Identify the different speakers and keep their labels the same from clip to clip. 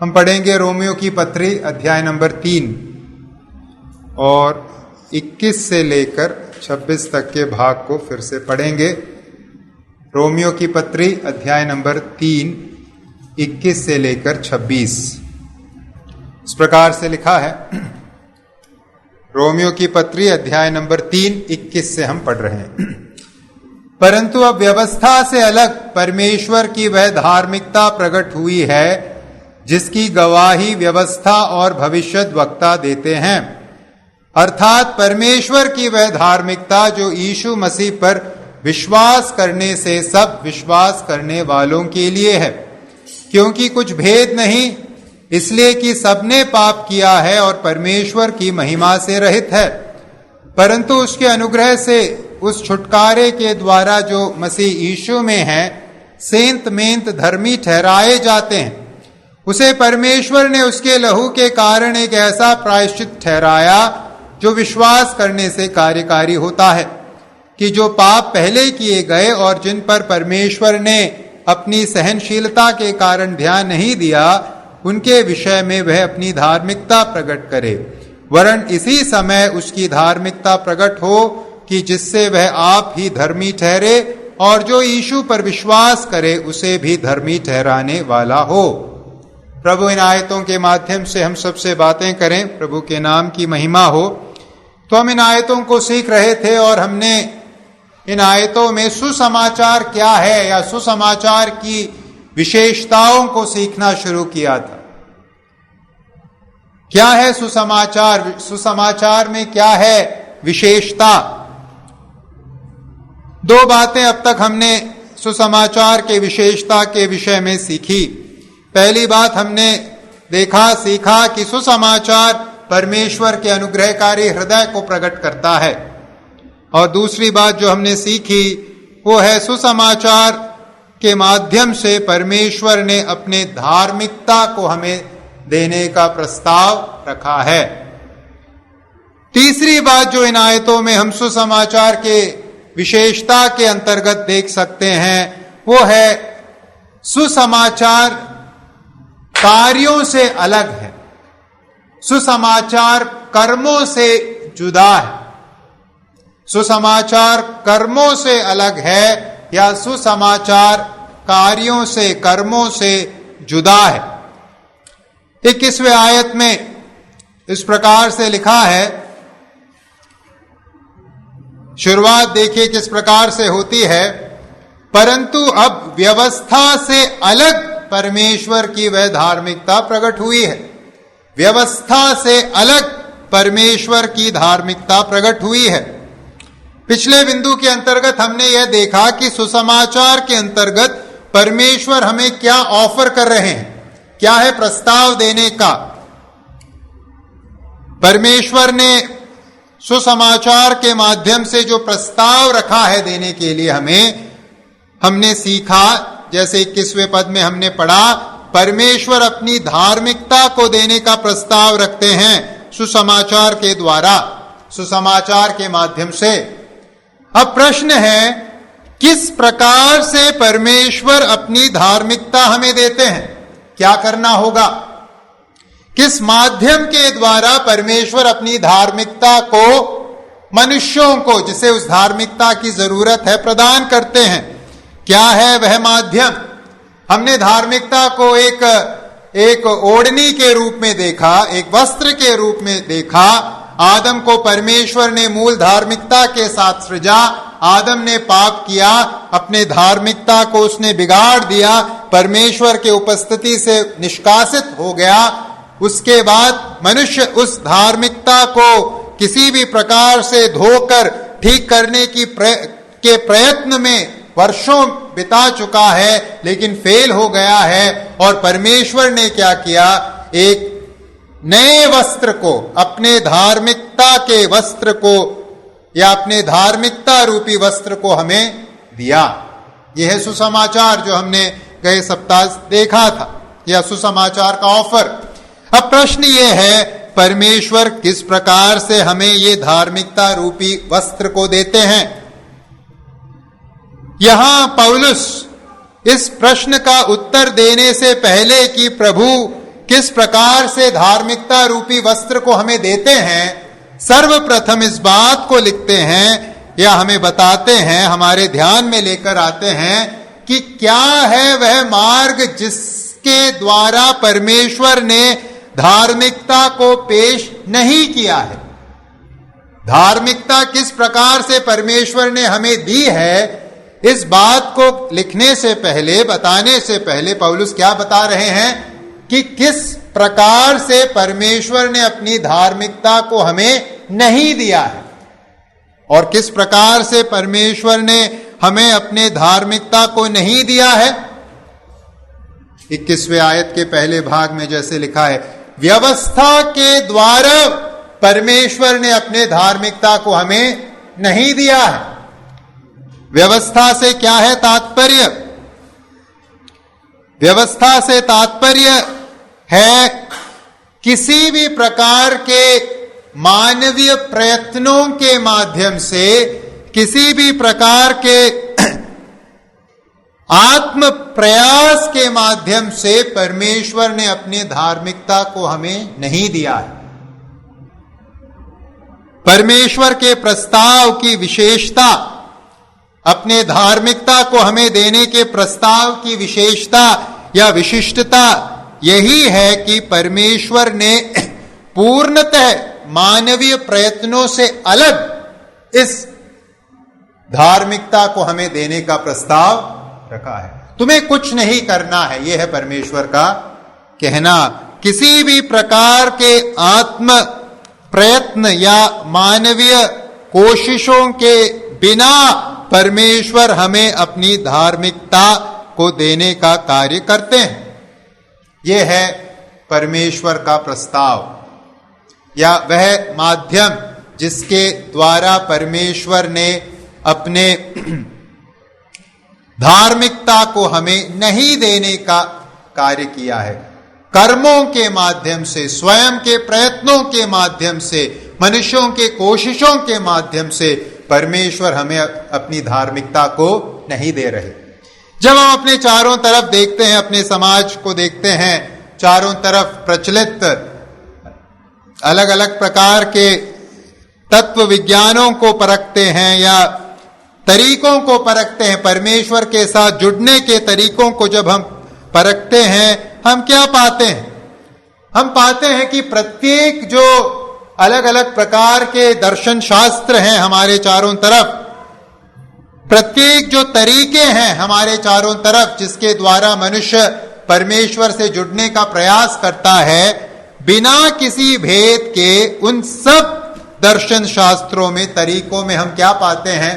Speaker 1: हम पढ़ेंगे रोमियो की पत्री अध्याय नंबर 3 और 21 से लेकर 26 तक के भाग को फिर से पढ़ेंगे। रोमियो की पत्री अध्याय नंबर 3 21 से लेकर 26। इस प्रकार से लिखा है। रोमियो की पत्री अध्याय नंबर 3 21 से हम पढ़ रहे हैं। परंतु अब व्यवस्था से अलग परमेश्वर की वह धार्मिकता प्रकट हुई है जिसकी गवाही व्यवस्था और भविष्यद्वक्ता देते हैं, अर्थात परमेश्वर की वह धार्मिकता जो यीशु मसीह पर विश्वास करने से सब विश्वास करने वालों के लिए है, क्योंकि कुछ भेद नहीं, इसलिए कि सबने पाप किया है और परमेश्वर की महिमा से रहित है, परंतु उसके अनुग्रह से उस छुटकारे के द्वारा जो मसीह यीशु में है सेंत मेंत धर्मी ठहराए जाते हैं। उसे परमेश्वर ने उसके लहू के कारण एक ऐसा प्रायश्चित ठहराया जो विश्वास करने से कार्यकारी होता है, कि जो पाप पहले किए गए और जिन पर परमेश्वर ने अपनी सहनशीलता के कारण ध्यान नहीं दिया, उनके विषय में वह अपनी धार्मिकता प्रकट करे, वरन इसी समय उसकी धार्मिकता प्रकट हो कि जिससे वह आप ही धर्मी ठहरे और जो यीशु पर विश्वास करे उसे भी धर्मी ठहराने वाला हो। प्रभु इन आयतों के माध्यम से हम सबसे बातें करें, प्रभु के नाम की महिमा हो। तो हम इन आयतों को सीख रहे थे और हमने इन आयतों में सुसमाचार क्या है या सुसमाचार की विशेषताओं को सीखना शुरू किया था। क्या है सुसमाचार? सुसमाचार में क्या है विशेषता? दो बातें अब तक हमने सुसमाचार के विशेषता के विषय में सीखी। पहली बात हमने सीखा कि सुसमाचार परमेश्वर के अनुग्रहकारी हृदय को प्रकट करता है, और दूसरी बात जो हमने सीखी वो है सुसमाचार के माध्यम से परमेश्वर ने अपने धार्मिकता को हमें देने का प्रस्ताव रखा है। तीसरी बात जो इन आयतों में हम सुसमाचार के विशेषता के अंतर्गत देख सकते हैं वो है सुसमाचार कार्यों से अलग है, सुसमाचार कर्मों से जुदा है। सुसमाचार कर्मों से अलग है या सुसमाचार कार्यों से कर्मों से जुदा है। 21वें आयत में इस प्रकार से लिखा है, शुरुआत देखिए किस प्रकार से होती है। परंतु अब व्यवस्था से अलग परमेश्वर की वह धार्मिकता प्रकट हुई है। व्यवस्था से अलग परमेश्वर की धार्मिकता प्रकट हुई है। पिछले बिंदु के अंतर्गत हमने यह देखा कि सुसमाचार के अंतर्गत परमेश्वर हमें क्या ऑफर कर रहे हैं, क्या है प्रस्ताव देने का। परमेश्वर ने सुसमाचार के माध्यम से जो प्रस्ताव रखा है देने के लिए हमने सीखा, जैसे 21वें पद में हमने पढ़ा, परमेश्वर अपनी धार्मिकता को देने का प्रस्ताव रखते हैं सुसमाचार के द्वारा, सुसमाचार के माध्यम से। अब प्रश्न है, किस प्रकार से परमेश्वर अपनी धार्मिकता हमें देते हैं? क्या करना होगा? किस माध्यम के द्वारा परमेश्वर अपनी धार्मिकता को मनुष्यों को, जिसे उस धार्मिकता की जरूरत है, प्रदान करते हैं? क्या है वह माध्यम? हमने धार्मिकता को एक ओढ़नी के रूप में देखा, एक वस्त्र के रूप में देखा। आदम को परमेश्वर ने मूल धार्मिकता के साथ सृजा। आदम ने पाप किया, अपने धार्मिकता को उसने बिगाड़ दिया, परमेश्वर के उपस्थिति से निष्कासित हो गया। उसके बाद मनुष्य उस धार्मिकता को किसी भी प्रकार से धोकर ठीक करने के प्रयत्न में वर्षों बिता चुका है, लेकिन फेल हो गया है। और परमेश्वर ने क्या किया? एक नए वस्त्र को, अपने धार्मिकता के वस्त्र को या अपने धार्मिकता रूपी वस्त्र को हमें दिया। यह है सुसमाचार जो हमने गए सप्ताह देखा था, या सुसमाचार का ऑफर। अब प्रश्न यह है, परमेश्वर किस प्रकार से हमें ये धार्मिकता रूपी वस्त्र को देते हैं? यहां पौलुस इस प्रश्न का उत्तर देने से पहले कि प्रभु किस प्रकार से धार्मिकता रूपी वस्त्र को हमें देते हैं, सर्वप्रथम इस बात को लिखते हैं या हमें बताते हैं, हमारे ध्यान में लेकर आते हैं कि क्या है वह मार्ग जिसके द्वारा परमेश्वर ने धार्मिकता को पेश नहीं किया है। धार्मिकता किस प्रकार से परमेश्वर ने हमें दी है, इस बात को लिखने से पहले, बताने से पहले पौलुस क्या बता रहे हैं कि किस प्रकार से परमेश्वर ने अपनी धार्मिकता को हमें नहीं दिया है और किस प्रकार से परमेश्वर ने हमें अपने धार्मिकता को नहीं दिया है। 21वें आयत के पहले भाग में जैसे लिखा है, व्यवस्था के द्वारा परमेश्वर ने अपने धार्मिकता को हमें नहीं दिया है। व्यवस्था से क्या है तात्पर्य? व्यवस्था से तात्पर्य है किसी भी प्रकार के मानवीय प्रयत्नों के माध्यम से, किसी भी प्रकार के आत्म प्रयास के माध्यम से परमेश्वर ने अपनी धार्मिकता को हमें नहीं दिया है। परमेश्वर के प्रस्ताव की विशेषता, अपने धार्मिकता को हमें देने के प्रस्ताव की विशेषता या विशिष्टता यही है कि परमेश्वर ने पूर्णतः मानवीय प्रयत्नों से अलग इस धार्मिकता को हमें देने का प्रस्ताव रखा है। तुम्हें कुछ नहीं करना है, यह है परमेश्वर का कहना। किसी भी प्रकार के आत्म प्रयत्न या मानवीय कोशिशों के बिना परमेश्वर हमें अपनी धार्मिकता को देने का कार्य करते हैं। यह है परमेश्वर का प्रस्ताव या वह माध्यम जिसके द्वारा परमेश्वर ने अपने धार्मिकता को हमें नहीं देने का कार्य किया है। कर्मों के माध्यम से, स्वयं के प्रयत्नों के माध्यम से, मनुष्यों के कोशिशों के माध्यम से परमेश्वर हमें अपनी धार्मिकता को नहीं दे रहे। जब हम अपने चारों तरफ देखते हैं, अपने समाज को देखते हैं, चारों तरफ प्रचलित अलग अलग प्रकार के तत्व विज्ञानों को परखते हैं या तरीकों को परखते हैं, परमेश्वर के साथ जुड़ने के तरीकों को जब हम परखते हैं, हम क्या पाते हैं? हम पाते हैं कि प्रत्येक जो अलग अलग प्रकार के दर्शन शास्त्र हैं हमारे चारों तरफ, प्रत्येक जो तरीके हैं हमारे चारों तरफ जिसके द्वारा मनुष्य परमेश्वर से जुड़ने का प्रयास करता है, बिना किसी भेद के उन सब दर्शन शास्त्रों में, तरीकों में हम क्या पाते हैं?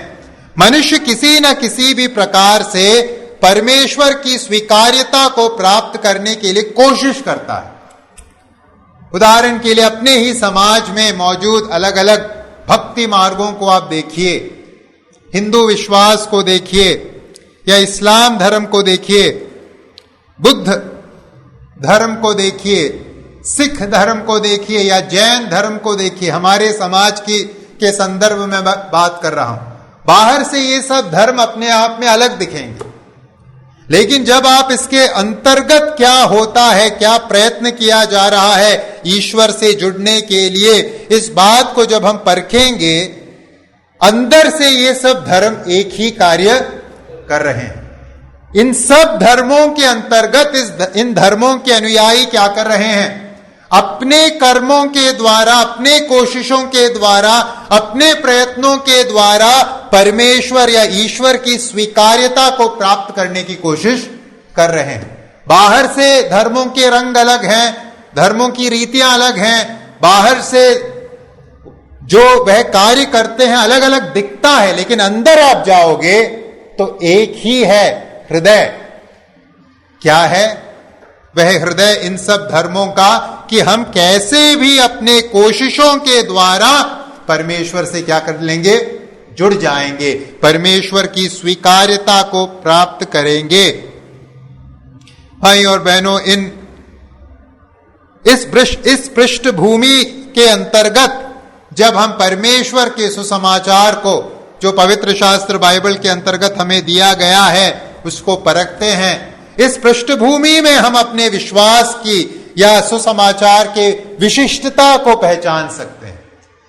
Speaker 1: मनुष्य किसी न किसी भी प्रकार से परमेश्वर की स्वीकार्यता को प्राप्त करने के लिए कोशिश करता है। उदाहरण के लिए अपने ही समाज में मौजूद अलग अलग भक्ति मार्गों को आप देखिए, हिंदू विश्वास को देखिए या इस्लाम धर्म को देखिए, बुद्ध धर्म को देखिए, सिख धर्म को देखिए या जैन धर्म को देखिए। हमारे समाज के संदर्भ में बात कर रहा हूं। बाहर से ये सब धर्म अपने आप में अलग दिखेंगे, लेकिन जब आप इसके अंतर्गत क्या होता है, क्या प्रयत्न किया जा रहा है ईश्वर से जुड़ने के लिए, इस बात को जब हम परखेंगे, अंदर से ये सब धर्म एक ही कार्य कर रहे हैं। इन सब धर्मों के अंतर्गत इन धर्मों के अनुयायी क्या कर रहे हैं? अपने कर्मों के द्वारा, अपने कोशिशों के द्वारा, अपने प्रयत्नों के द्वारा परमेश्वर या ईश्वर की स्वीकार्यता को प्राप्त करने की कोशिश कर रहे हैं। बाहर से धर्मों के रंग अलग हैं, धर्मों की रीतियां अलग हैं, बाहर से जो वह कार्य करते हैं अलग अलग दिखता है, लेकिन अंदर आप जाओगे तो एक ही है हृदय। क्या है वह हृदय इन सब धर्मों का? कि हम कैसे भी अपने कोशिशों के द्वारा परमेश्वर से क्या कर लेंगे? जुड़ जाएंगे, परमेश्वर की स्वीकार्यता को प्राप्त करेंगे। भाई और बहनों, इस पृष्ठभूमि के अंतर्गत जब हम परमेश्वर के सुसमाचार को, जो पवित्र शास्त्र बाइबल के अंतर्गत हमें दिया गया है, उसको परखते हैं, इस पृष्ठभूमि में हम अपने विश्वास की या सुसमाचार के विशिष्टता को पहचान सकते हैं।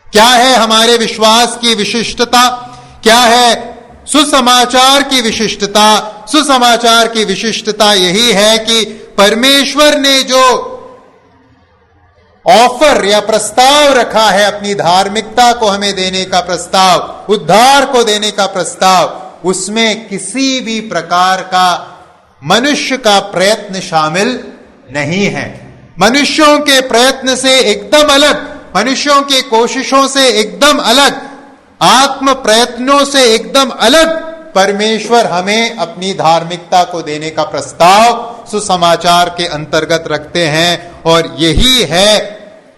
Speaker 1: क्या है हमारे विश्वास की विशिष्टता, क्या है सुसमाचार की विशिष्टता? सुसमाचार की विशिष्टता यही है कि परमेश्वर ने जो ऑफर या प्रस्ताव रखा है, अपनी धार्मिकता को हमें देने का प्रस्ताव, उद्धार को देने का प्रस्ताव, उसमें किसी भी प्रकार का मनुष्य का प्रयत्न शामिल नहीं है। मनुष्यों के प्रयत्न से एकदम अलग, मनुष्यों की कोशिशों से एकदम अलग, आत्म प्रयत्नों से एकदम अलग परमेश्वर हमें अपनी धार्मिकता को देने का प्रस्ताव सुसमाचार के अंतर्गत रखते हैं। और यही है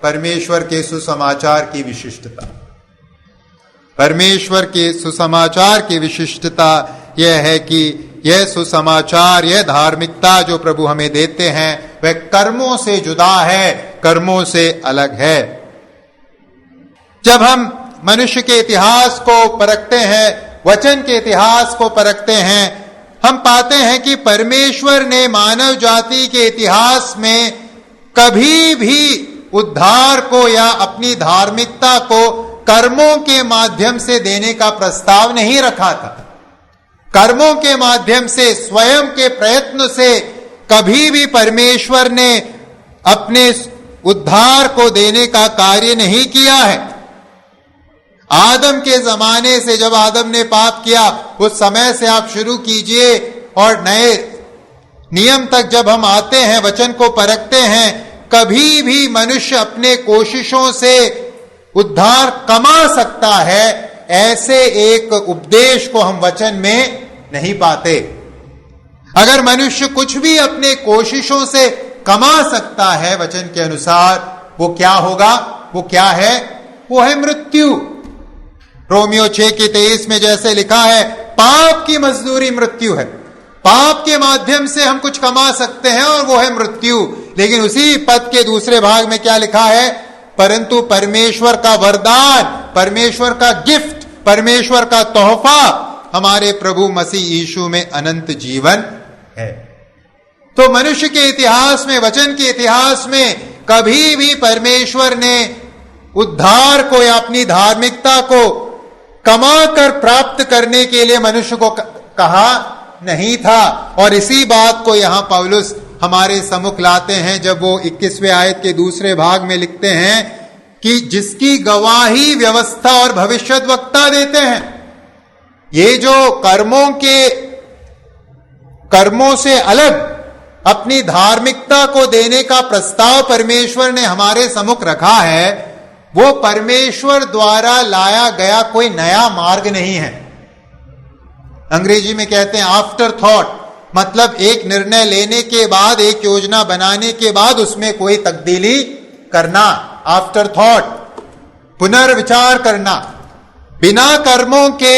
Speaker 1: परमेश्वर के सुसमाचार की विशिष्टता। परमेश्वर के सुसमाचार की विशिष्टता यह है कि यह सुसमाचार, यह धार्मिकता जो प्रभु हमें देते हैं, वह कर्मों से जुदा है, कर्मों से अलग है। जब हम मनुष्य के इतिहास को परखते हैं, वचन के इतिहास को परखते हैं, हम पाते हैं कि परमेश्वर ने मानव जाति के इतिहास में कभी भी उद्धार को या अपनी धार्मिकता को कर्मों के माध्यम से देने का प्रस्ताव नहीं रखा था। कर्मों के माध्यम से, स्वयं के प्रयत्न से कभी भी परमेश्वर ने अपने उद्धार को देने का कार्य नहीं किया है। आदम के जमाने से, जब आदम ने पाप किया, उस समय से आप शुरू कीजिए और नए नियम तक जब हम आते हैं, वचन को परखते हैं, कभी भी मनुष्य अपने कोशिशों से उद्धार कमा सकता है, ऐसे एक उपदेश को हम वचन में नहीं पाते। अगर मनुष्य कुछ भी अपने कोशिशों से कमा सकता है वचन के अनुसार, वो क्या होगा? वो क्या है? वो है मृत्यु। रोमियो 6:23 में जैसे लिखा है, पाप की मजदूरी मृत्यु है। पाप के माध्यम से हम कुछ कमा सकते हैं और वो है मृत्यु। लेकिन उसी पद के दूसरे भाग में क्या लिखा है? परंतु परमेश्वर का वरदान, परमेश्वर का गिफ्ट, परमेश्वर का तोहफा हमारे प्रभु मसीह यीशु में अनंत जीवन है। तो मनुष्य के इतिहास में, वचन के इतिहास में कभी भी परमेश्वर ने उद्धार को या अपनी धार्मिकता को कमा कर प्राप्त करने के लिए मनुष्य को कहा नहीं था। और इसी बात को यहां पौलुस हमारे सम्मुख लाते हैं जब वो 21वें आयत के दूसरे भाग में लिखते हैं कि जिसकी गवाही व्यवस्था और भविष्यद्वक्ता देते हैं। ये जो कर्मों से अलग अपनी धार्मिकता को देने का प्रस्ताव परमेश्वर ने हमारे सम्मुख रखा है, वो परमेश्वर द्वारा लाया गया कोई नया मार्ग नहीं है। अंग्रेजी में कहते हैं आफ्टर थॉट, मतलब एक निर्णय लेने के बाद, एक योजना बनाने के बाद उसमें कोई तब्दीली करना, आफ्टर थॉट, पुनर्विचार करना। बिना कर्मों के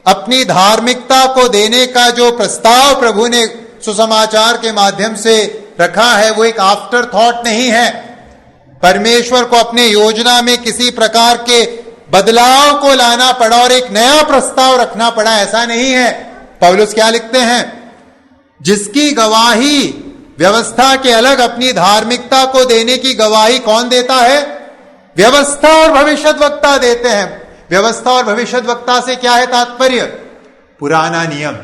Speaker 1: अपनी धार्मिकता को देने का जो प्रस्ताव प्रभु ने सुसमाचार के माध्यम से रखा है, वो एक आफ्टर थॉट नहीं है। परमेश्वर को अपने योजना में किसी प्रकार के बदलाव को लाना पड़ा और एक नया प्रस्ताव रखना पड़ा, ऐसा नहीं है। पौलुस क्या लिखते हैं? जिसकी गवाही व्यवस्था के अलग अपनी धार्मिकता को देने की गवाही कौन देता है? व्यवस्था और भविष्यद्वक्ता देते हैं। व्यवस्था और भविष्यद्वक्ता से क्या है तात्पर्य? पुराना नियम,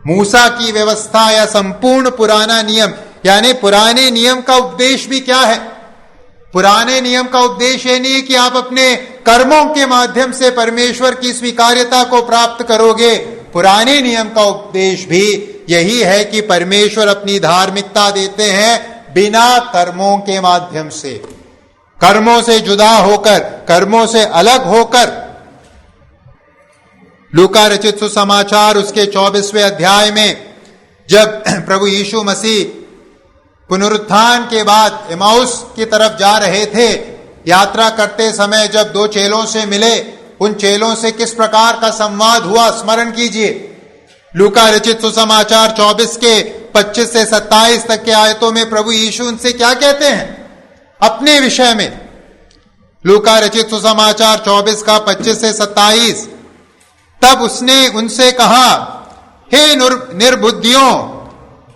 Speaker 1: मूसा की व्यवस्था या संपूर्ण पुराना नियम, यानी पुराने नियम का उपदेश भी क्या है? पुराने नियम का उद्देश्य नहीं है कि आप अपने कर्मों के माध्यम से परमेश्वर की स्वीकार्यता को प्राप्त करोगे। पुराने नियम का उपदेश भी यही है कि परमेश्वर अपनी धार्मिकता देते हैं बिना कर्मों के माध्यम से, कर्मों से जुदा होकर, कर्मों से अलग होकर। लूका रचित सुसमाचार उसके 24वें अध्याय में जब प्रभु यीशु मसीह पुनरुत्थान के बाद एमाउस की तरफ जा रहे थे, यात्रा करते समय जब दो चेलों से मिले, उन चेलों से किस प्रकार का संवाद हुआ स्मरण कीजिए। लूका रचित सुसमाचार 24 के 25 से 27 तक के आयतों में प्रभु यीशु उनसे क्या कहते हैं अपने विषय में? लूका रचित सुसमाचार 24 का 25 से 27, तब उसने उनसे कहा, हे निर्बुद्धियों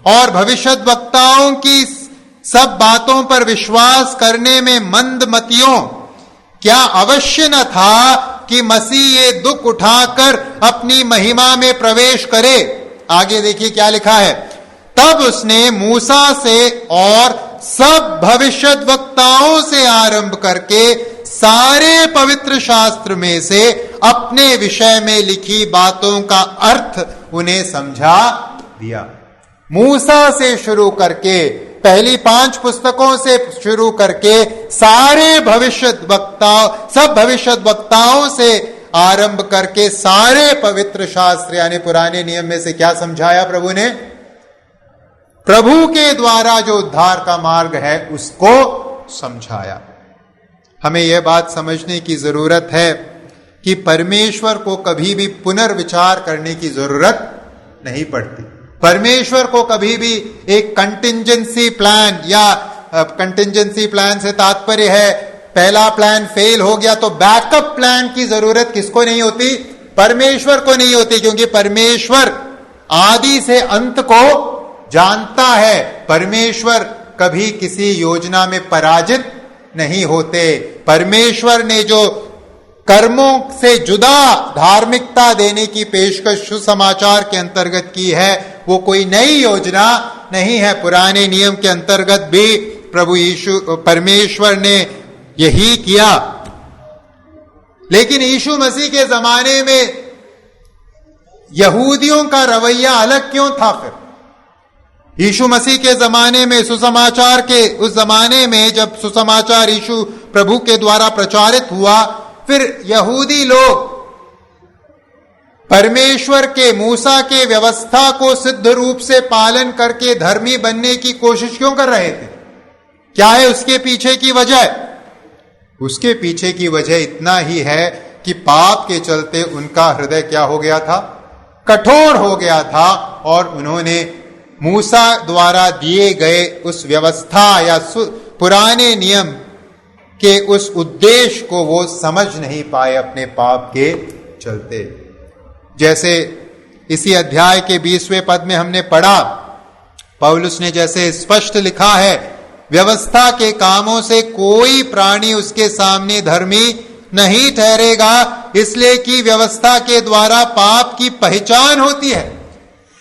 Speaker 1: और भविष्यद्वक्ताओं की सब बातों पर विश्वास करने में मंदमतियों, क्या अवश्य न था कि मसीह ये दुख उठाकर अपनी महिमा में प्रवेश करे। आगे देखिए क्या लिखा है, तब उसने मूसा से और सब भविष्यद्वक्ताओं से आरंभ करके सारे पवित्र शास्त्र में से अपने विषय में लिखी बातों का अर्थ उन्हें समझा दिया। मूसा से शुरू करके, पहली 5 पुस्तकों से शुरू करके सारे भविष्यद्वक्ताओं, सब भविष्यद्वक्ताओं से आरंभ करके सारे पवित्र शास्त्र यानी पुराने नियम में से क्या समझाया प्रभु ने? प्रभु के द्वारा जो उद्धार का मार्ग है उसको समझाया। हमें यह बात समझने की जरूरत है कि परमेश्वर को कभी भी पुनर्विचार करने की जरूरत नहीं पड़ती। परमेश्वर को कभी भी एक कंटिंजेंसी प्लान, या कंटिंजेंसी प्लान से तात्पर्य है पहला प्लान फेल हो गया तो बैकअप प्लान की जरूरत किसको नहीं होती? परमेश्वर को नहीं होती, क्योंकि परमेश्वर आदि से अंत को जानता है। परमेश्वर कभी किसी योजना में पराजित नहीं होते। परमेश्वर ने जो कर्मों से जुदा धार्मिकता देने की पेशकश सुसमाचार के अंतर्गत की है वो कोई नई योजना नहीं है। पुराने नियम के अंतर्गत भी प्रभु यीशु परमेश्वर ने यही किया। लेकिन यीशु मसीह के जमाने में यहूदियों का रवैया अलग क्यों था? फिर यीशु मसीह के जमाने में, सुसमाचार के उस जमाने में जब सुसमाचार यीशु प्रभु के द्वारा प्रचारित हुआ, फिर यहूदी लोग परमेश्वर के मूसा के व्यवस्था को सिद्ध रूप से पालन करके धर्मी बनने की कोशिश क्यों कर रहे थे? क्या है उसके पीछे की वजह? उसके पीछे की वजह इतना ही है कि पाप के चलते उनका हृदय क्या हो गया था? कठोर हो गया था, और उन्होंने मूसा द्वारा दिए गए उस व्यवस्था या पुराने नियम के उस उद्देश्य को वो समझ नहीं पाए अपने पाप के चलते। जैसे इसी अध्याय के 20वें पद में हमने पढ़ा, पौलुस ने जैसे स्पष्ट लिखा है, व्यवस्था के कामों से कोई प्राणी उसके सामने धर्मी नहीं ठहरेगा, इसलिए कि व्यवस्था के द्वारा पाप की पहचान होती है।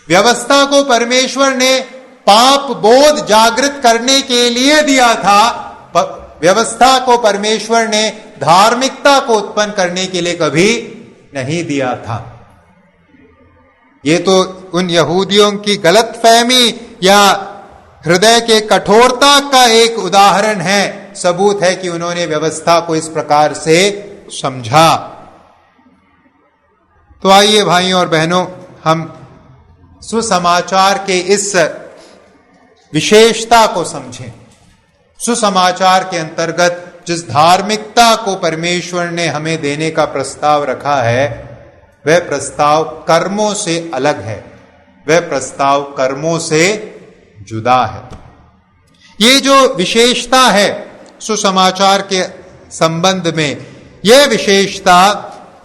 Speaker 1: व्यवस्था को परमेश्वर ने पाप बोध जागृत करने के लिए दिया था। व्यवस्था को परमेश्वर ने धार्मिकता को उत्पन्न करने के लिए कभी नहीं दिया था। ये तो उन यहूदियों की गलतफहमी या हृदय के कठोरता का एक उदाहरण है, सबूत है कि उन्होंने व्यवस्था को इस प्रकार से समझा। तो आइए भाइयों और बहनों, हम सुसमाचार के इस विशेषता को समझें। सुसमाचार के अंतर्गत जिस धार्मिकता को परमेश्वर ने हमें देने का प्रस्ताव रखा है, वह प्रस्ताव कर्मों से अलग है, वह प्रस्ताव कर्मों से जुदा है। ये जो विशेषता है सुसमाचार के संबंध में, यह विशेषता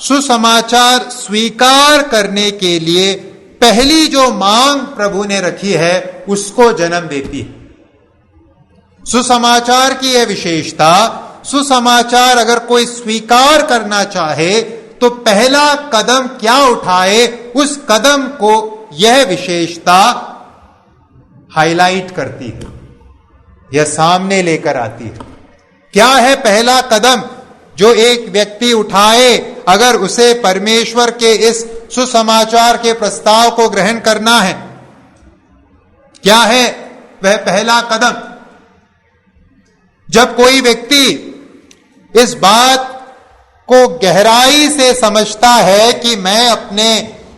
Speaker 1: सुसमाचार स्वीकार करने के लिए पहली जो मांग प्रभु ने रखी है उसको जन्म देती है। सुसमाचार की यह विशेषता, सुसमाचार अगर कोई स्वीकार करना चाहे तो पहला कदम क्या उठाए, उस कदम को यह विशेषता हाईलाइट करती है, यह सामने लेकर आती है। क्या है पहला कदम जो एक व्यक्ति उठाए अगर उसे परमेश्वर के इस सुसमाचार के प्रस्ताव को ग्रहण करना है? क्या है वह पहला कदम? जब कोई व्यक्ति इस बात को गहराई से समझता है कि मैं अपने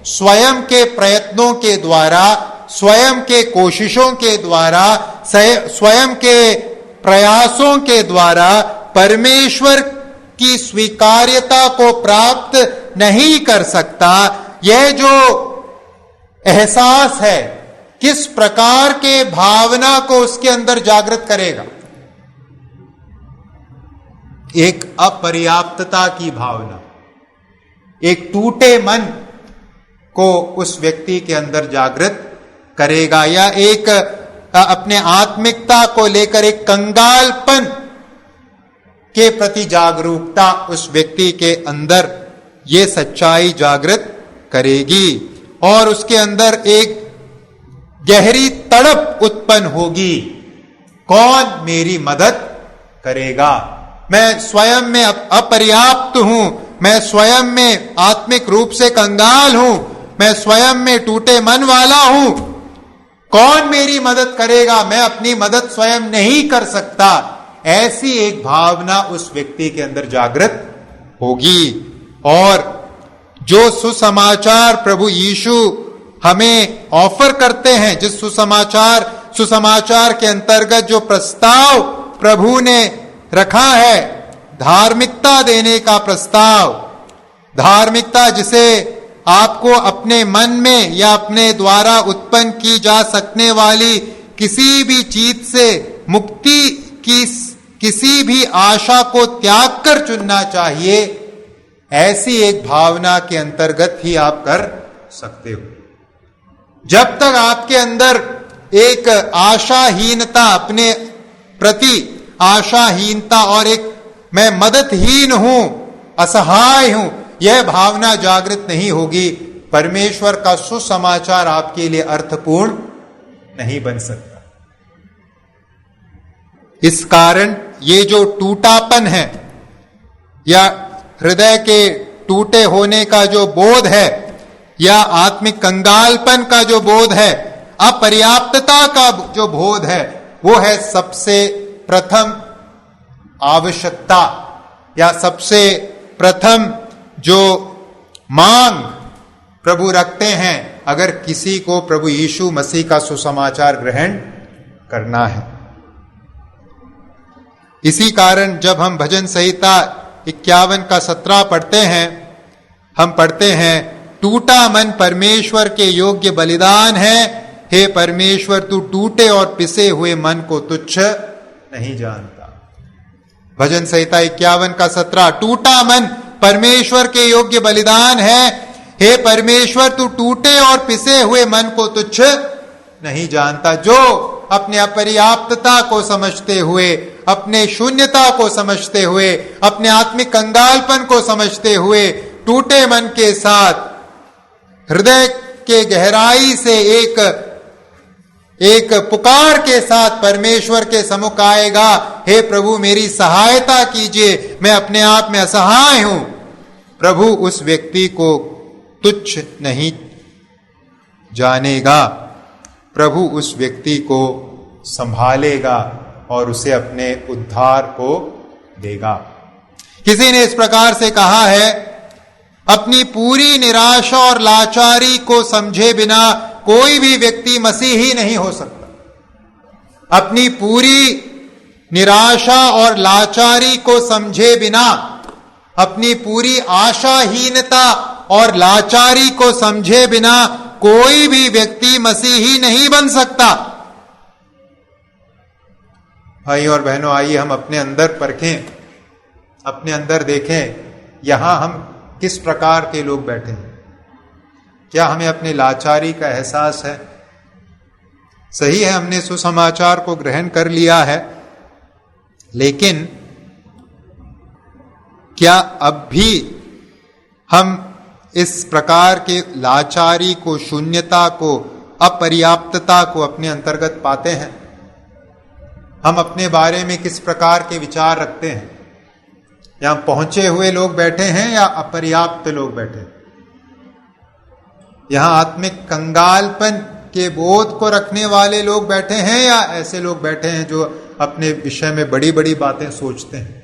Speaker 1: स्वयं के प्रयत्नों के द्वारा, स्वयं के कोशिशों के द्वारा, स्वयं के प्रयासों के द्वारा परमेश्वर की स्वीकार्यता को प्राप्त नहीं कर सकता, यह जो एहसास है किस प्रकार के भावना को उसके अंदर जागृत करेगा? एक अपर्याप्तता की भावना, एक टूटे मन को उस व्यक्ति के अंदर जागृत करेगा, या एक अपने आत्मिकता को लेकर एक कंगालपन के प्रति जागरूकता उस व्यक्ति के अंदर ये सच्चाई जागृत करेगी और उसके अंदर एक गहरी तड़प उत्पन्न होगी। कौन मेरी मदद करेगा? मैं स्वयं में अपर्याप्त हूं, मैं स्वयं में आत्मिक रूप से कंगाल हूं, मैं स्वयं में टूटे मन वाला हूं। कौन मेरी मदद करेगा? मैं अपनी मदद स्वयं नहीं कर सकता। ऐसी एक भावना उस व्यक्ति के अंदर जागृत होगी। और जो सुसमाचार प्रभु यीशु हमें ऑफर करते हैं, जिस सुसमाचार के अंतर्गत जो प्रस्ताव प्रभु ने रखा है, धार्मिकता देने का प्रस्ताव, धार्मिकता जिसे आपको अपने मन में या अपने द्वारा उत्पन्न की जा सकने वाली किसी भी चीज से मुक्ति की किसी भी आशा को त्याग कर चुनना चाहिए, ऐसी एक भावना के अंतर्गत ही आप कर सकते हो। जब तक आपके अंदर एक आशाहीनता, अपने प्रति आशाहीनता और एक मैं मददहीन हूं, असहाय हूं, यह भावना जागृत नहीं होगी, परमेश्वर का सुसमाचार आपके लिए अर्थपूर्ण नहीं बन सकता। इस कारण ये जो टूटापन है या हृदय के टूटे होने का जो बोध है या आत्मिक कंगालपन का जो बोध है, अपर्याप्तता का जो बोध है, वो है सबसे प्रथम आवश्यकता या सबसे प्रथम जो मांग प्रभु रखते हैं अगर किसी को प्रभु यीशु मसीह का सुसमाचार ग्रहण करना है। इसी कारण जब हम भजन संहिता 51 का 17 पढ़ते हैं, हम पढ़ते हैं, टूटा मन परमेश्वर के योग्य बलिदान है, हे परमेश्वर तू टूटे और पिसे हुए मन को तुच्छ नहीं जानता। भजन संहिता 51 का 17, टूटा मन परमेश्वर के योग्य बलिदान है, हे परमेश्वर तू टूटे और पिसे हुए मन को तुच्छ नहीं जानता। जो अपने अपर्याप्तता को समझते हुए, अपने शून्यता को समझते हुए, अपने आत्मिक कंगालपन को समझते हुए, टूटे मन के साथ हृदय के गहराई से एक पुकार के साथ परमेश्वर के सम्मुख आएगा, हे प्रभु मेरी सहायता कीजिए, मैं अपने आप में असहाय हूं, प्रभु उस व्यक्ति को तुच्छ नहीं जानेगा, प्रभु उस व्यक्ति को संभालेगा और उसे अपने उद्धार को देगा। किसी ने इस प्रकार से कहा है, अपनी पूरी निराशा और लाचारी को समझे बिना कोई भी व्यक्ति मसीही नहीं हो सकता। अपनी पूरी निराशा और लाचारी को समझे बिना, अपनी पूरी आशाहीनता और लाचारी को समझे बिना कोई भी व्यक्ति मसीही नहीं बन सकता। भाई और बहनों, आइए हम अपने अंदर परखें, अपने अंदर देखें, यहां हम किस प्रकार के लोग बैठे हैं। क्या हमें अपने लाचारी का एहसास है? सही है, हमने सुसमाचार को ग्रहण कर लिया है, लेकिन क्या अब भी हम इस प्रकार के लाचारी को, शून्यता को, अपर्याप्तता को अपने अंतर्गत पाते हैं? हम अपने बारे में किस प्रकार के विचार रखते हैं? यहां पहुंचे हुए लोग बैठे हैं या अपर्याप्त लोग बैठे हैं? यहां आत्मिक कंगालपन के बोध को रखने वाले लोग बैठे हैं या ऐसे लोग बैठे हैं जो अपने विषय में बड़ी बड़ी बातें सोचते हैं?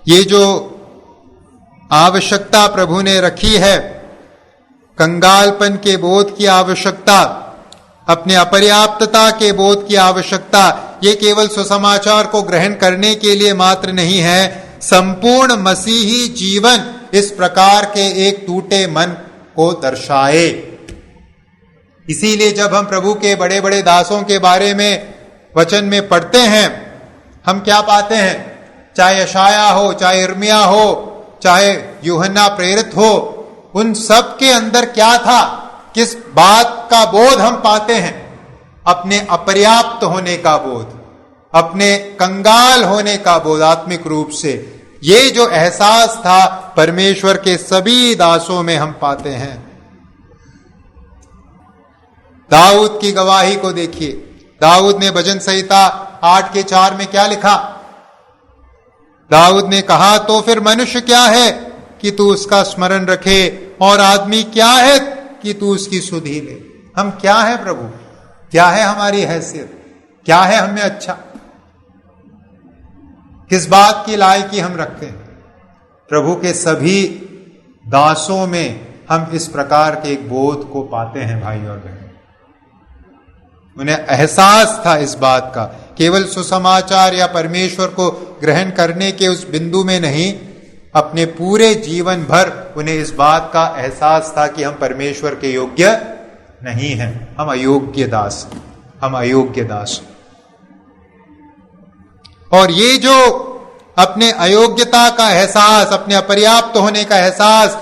Speaker 1: ये जो आवश्यकता प्रभु ने रखी है, कंगालपन के बोध की आवश्यकता, अपने अपर्याप्तता के बोध की आवश्यकता, ये केवल सुसमाचार को ग्रहण करने के लिए मात्र नहीं है, संपूर्ण मसीही जीवन इस प्रकार के एक टूटे मन को दर्शाए। इसीलिए जब हम प्रभु के बड़े बड़े दासों के बारे में वचन में पढ़ते हैं, हम क्या पाते हैं? चाहे यशाया हो, चाहे इर्मिया हो, चाहे यूहन्ना प्रेरित हो, उन सब के अंदर क्या था? किस बात का बोध हम पाते हैं? अपने अपर्याप्त होने का बोध, अपने कंगाल होने का बोध आत्मिक रूप से। ये जो एहसास था परमेश्वर के सभी दासों में हम पाते हैं। दाऊद की गवाही को देखिए। दाऊद ने भजन संहिता 8:4 में क्या लिखा? दाऊद ने कहा, तो फिर मनुष्य क्या है कि तू उसका स्मरण रखे, और आदमी क्या है कि तू उसकी सुधि ले। हम क्या है प्रभु? क्या है हमारी हैसियत? क्या है हमें अच्छा? किस बात की लायकी हम रखते हैं? प्रभु के सभी दासों में हम इस प्रकार के एक बोध को पाते हैं भाई और बहन। उन्हें एहसास था इस बात का, केवल सुसमाचार या परमेश्वर को ग्रहण करने के उस बिंदु में नहीं, अपने पूरे जीवन भर उन्हें इस बात का एहसास था कि हम परमेश्वर के योग्य नहीं हैं, हम अयोग्य दास, हम अयोग्य दास। और ये जो अपने अयोग्यता का एहसास, अपने अपर्याप्त होने का एहसास,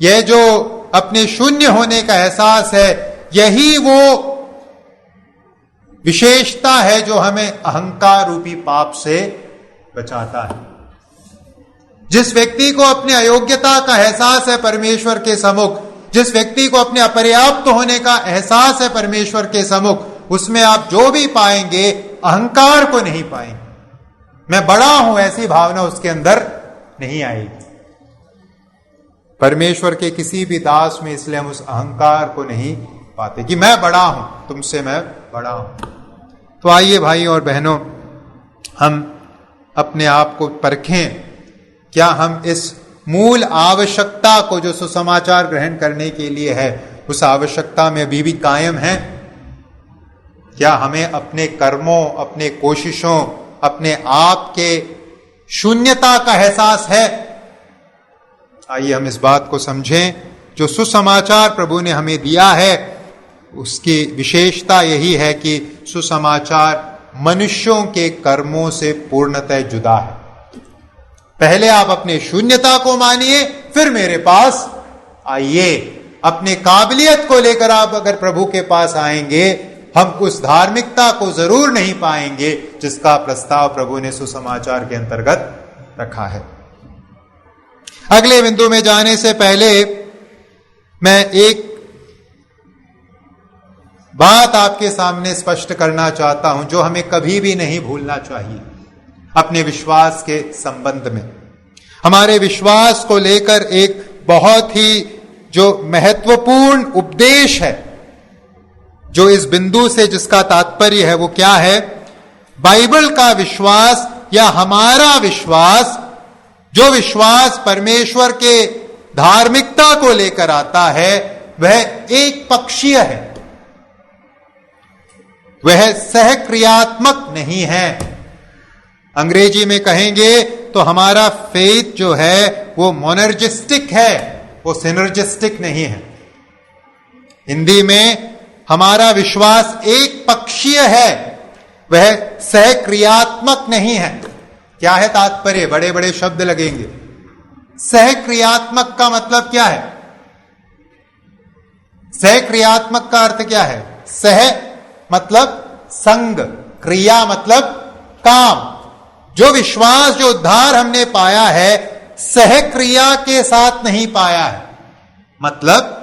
Speaker 1: यह जो अपने शून्य होने का एहसास है, यही वो विशेषता है जो हमें अहंकार रूपी पाप से बचाता है। जिस व्यक्ति को अपने अयोग्यता का एहसास है परमेश्वर के सम्मुख, जिस व्यक्ति को अपने अपर्याप्त होने का एहसास है परमेश्वर के सम्मुख, उसमें आप जो भी पाएंगे अहंकार को नहीं पाएंगे। मैं बड़ा हूं ऐसी भावना उसके अंदर नहीं आएगी। परमेश्वर के किसी भी दास में इसलिए हम उस अहंकार को नहीं पाते कि मैं बड़ा हूं, तुमसे मैं बड़ा हूं। तो आइए भाई और बहनों, हम अपने आप को परखें। क्या हम इस मूल आवश्यकता को जो सुसमाचार ग्रहण करने के लिए है, उस आवश्यकता में अभी भी कायम हैं? क्या हमें अपने कर्मों, अपने कोशिशों, अपने आप के शून्यता का एहसास है? आइए हम इस बात को समझें। जो सुसमाचार प्रभु ने हमें दिया है, उसकी विशेषता यही है कि सुसमाचार मनुष्यों के कर्मों से पूर्णतः जुदा है। पहले आप अपने शून्यता को मानिए, फिर मेरे पास आइए। अपने काबिलियत को लेकर आप अगर प्रभु के पास आएंगे, हम उस धार्मिकता को जरूर नहीं पाएंगे जिसका प्रस्ताव प्रभु ने सुसमाचार के अंतर्गत रखा है। अगले बिंदु में जाने से पहले मैं एक बात आपके सामने स्पष्ट करना चाहता हूं जो हमें कभी भी नहीं भूलना चाहिए अपने विश्वास के संबंध में। हमारे विश्वास को लेकर एक बहुत ही जो महत्वपूर्ण उपदेश है, जो इस बिंदु से जिसका तात्पर्य है वो क्या है? बाइबल का विश्वास या हमारा विश्वास, जो विश्वास परमेश्वर के धार्मिकता को लेकर आता है, वह एक पक्षीय है, वह सहक्रियात्मक नहीं है। अंग्रेजी में कहेंगे तो हमारा फेथ जो है वो मोनर्जिस्टिक है, वो सिनर्जिस्टिक नहीं है। हिंदी में हमारा विश्वास एक पक्षीय है, वह सहक्रियात्मक नहीं है। क्या है तात्पर्य? बड़े बड़े शब्द लगेंगे। सहक्रियात्मक का मतलब क्या है? सहक्रियात्मक का अर्थ क्या है? सह मतलब संग, क्रिया मतलब काम। जो विश्वास, जो उद्धार हमने पाया है, सहक्रिया के साथ नहीं पाया है। मतलब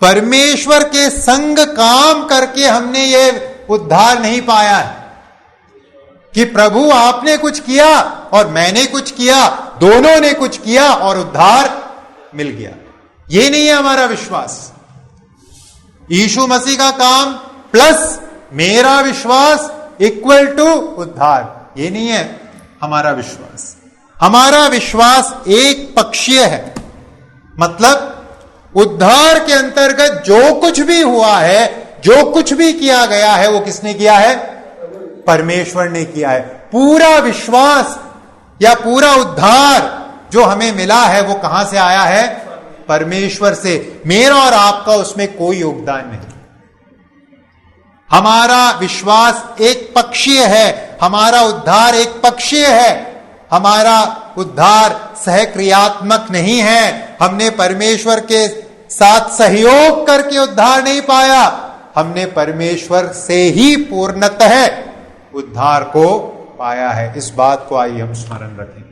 Speaker 1: परमेश्वर के संग काम करके हमने ये उद्धार नहीं पाया है कि प्रभु आपने कुछ किया और मैंने कुछ किया, दोनों ने कुछ किया और उद्धार मिल गया। ये नहीं है हमारा विश्वास। यीशु मसीह का काम प्लस मेरा विश्वास इक्वल टू उद्धार, ये नहीं है हमारा विश्वास। हमारा विश्वास एक पक्षीय है। मतलब उद्धार के अंतर्गत जो कुछ भी हुआ है, जो कुछ भी किया गया है, वो किसने किया है? परमेश्वर ने किया है। पूरा विश्वास या पूरा उद्धार जो हमें मिला है वो कहां से आया है? परमेश्वर से। मेरा और आपका उसमें कोई योगदान नहीं। हमारा विश्वास एक पक्षीय है, हमारा उद्धार एक पक्षीय है। हमारा उद्धार सहक्रियात्मक नहीं है। हमने परमेश्वर के साथ सहयोग करके उद्धार नहीं पाया, हमने परमेश्वर से ही पूर्णतः उद्धार को पाया है। इस बात को आइए हम स्मरण रखें।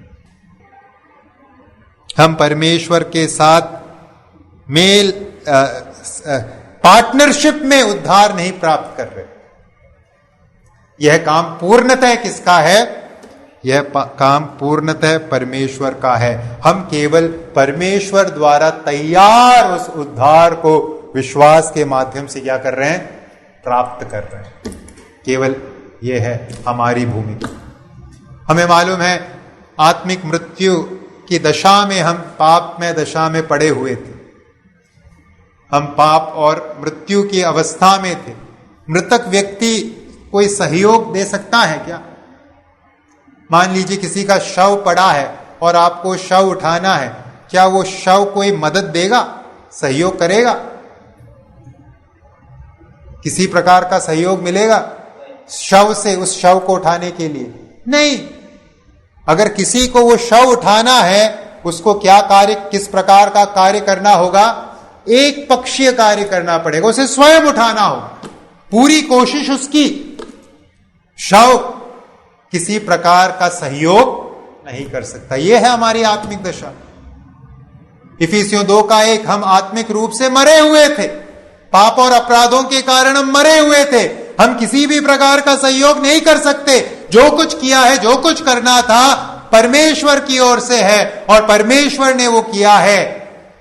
Speaker 1: हम परमेश्वर के साथ मेल पार्टनरशिप में उद्धार नहीं प्राप्त कर रहे। यह काम पूर्णतः किसका है? यह काम पूर्णतः परमेश्वर का है। हम केवल परमेश्वर द्वारा तैयार उस उद्धार को विश्वास के माध्यम से क्या कर रहे हैं? प्राप्त कर रहे हैं। केवल यह है हमारी भूमिका। हमें मालूम है आत्मिक मृत्यु की दशा में हम पाप में दशा में पड़े हुए थे। हम पाप और मृत्यु की अवस्था में थे। मृतक व्यक्ति कोई सहयोग दे सकता है क्या? मान लीजिए किसी का शव पड़ा है और आपको शव उठाना है, क्या वो शव कोई मदद देगा, सहयोग करेगा? किसी प्रकार का सहयोग मिलेगा शव से उस शव को उठाने के लिए? नहीं। अगर किसी को वो शव उठाना है, उसको क्या कार्य, किस प्रकार का कार्य करना होगा? एक पक्षीय कार्य करना पड़ेगा, उसे स्वयं उठाना होगा। पूरी कोशिश उसकी, शव किसी प्रकार का सहयोग नहीं कर सकता। यह है हमारी आत्मिक दशा। इफिसियों 2:1, हम आत्मिक रूप से मरे हुए थे, पाप और अपराधों के कारण हम मरे हुए थे। हम किसी भी प्रकार का सहयोग नहीं कर सकते। जो कुछ किया है, जो कुछ करना था, परमेश्वर की ओर से है और परमेश्वर ने वो किया है।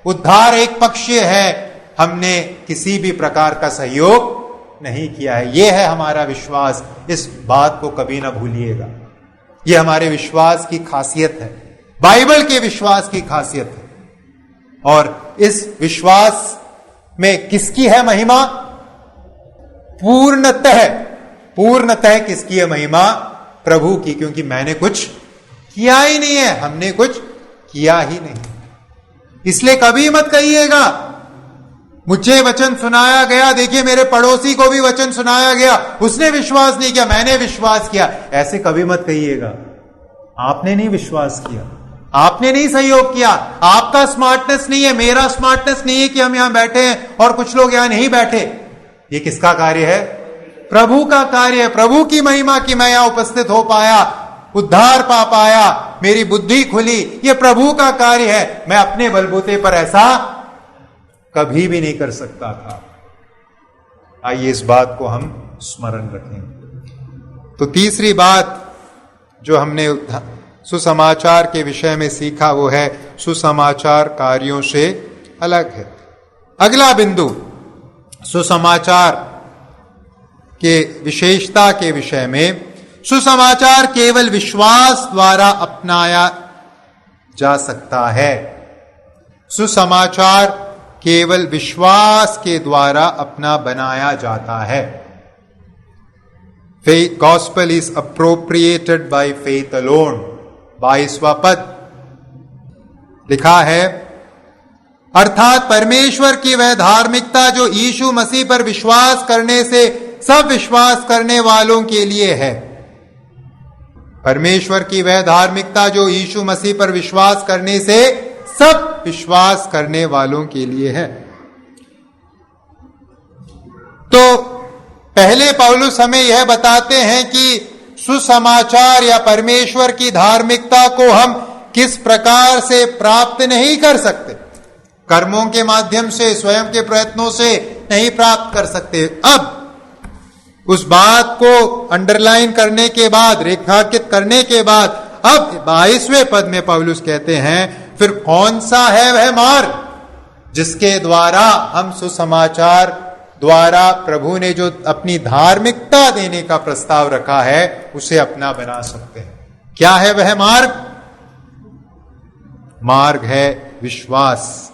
Speaker 1: उद्धार एक पक्षीय है, हमने किसी भी प्रकार का सहयोग नहीं किया है। यह है हमारा विश्वास। इस बात को कभी ना भूलिएगा। यह हमारे विश्वास की खासियत है, बाइबल के विश्वास की खासियत है। और इस विश्वास में किसकी है महिमा? पूर्णतः किसकी है महिमा? प्रभु की। क्योंकि मैंने कुछ किया ही नहीं है, हमने कुछ किया ही नहीं। इसलिए कभी मत कहिएगा मुझे वचन सुनाया गया, देखिए मेरे पड़ोसी को भी वचन सुनाया गया, उसने विश्वास नहीं किया, मैंने विश्वास किया। ऐसे कभी मत कहिएगा। आपने नहीं विश्वास किया, आपने नहीं सहयोग किया, आपका स्मार्टनेस नहीं है, मेरा स्मार्टनेस नहीं है कि हम यहां बैठे हैं और कुछ लोग यहां नहीं बैठे। ये किसका कार्य है? प्रभु का कार्य है। प्रभु की महिमा की मैं यहां उपस्थित हो पाया, उद्धार पा पाया, मेरी बुद्धि खुली, ये प्रभु का कार्य है। मैं अपने बलबूते पर ऐसा कभी भी नहीं कर सकता था। आइए इस बात को हम स्मरण रखें। तो तीसरी बात जो हमने सुसमाचार के विषय में सीखा वो है सुसमाचार कार्यों से अलग है। अगला बिंदु सुसमाचार के विशेषता के विषय में, सुसमाचार केवल विश्वास द्वारा अपनाया जा सकता है। सुसमाचार केवल विश्वास के द्वारा अपना बनाया जाता है। Gospel is appropriated by faith alone. 22वां पद लिखा है, अर्थात परमेश्वर की वह धार्मिकता जो यीशु मसीह पर विश्वास करने से सब विश्वास करने वालों के लिए है। परमेश्वर की वह धार्मिकता जो यीशु मसीह पर विश्वास करने से सब विश्वास करने वालों के लिए है। तो पहले पौलुस हमें यह बताते हैं कि सुसमाचार या परमेश्वर की धार्मिकता को हम किस प्रकार से प्राप्त नहीं कर सकते। कर्मों के माध्यम से, स्वयं के प्रयत्नों से नहीं प्राप्त कर सकते। अब उस बात को अंडरलाइन करने के बाद, रेखांकित करने के बाद, अब 22वें पद में पौलुस कहते हैं, फिर कौन सा है वह मार्ग जिसके द्वारा हम सुसमाचार द्वारा प्रभु ने जो अपनी धार्मिकता देने का प्रस्ताव रखा है उसे अपना बना सकते हैं। क्या है वह मार्ग? मार्ग है विश्वास।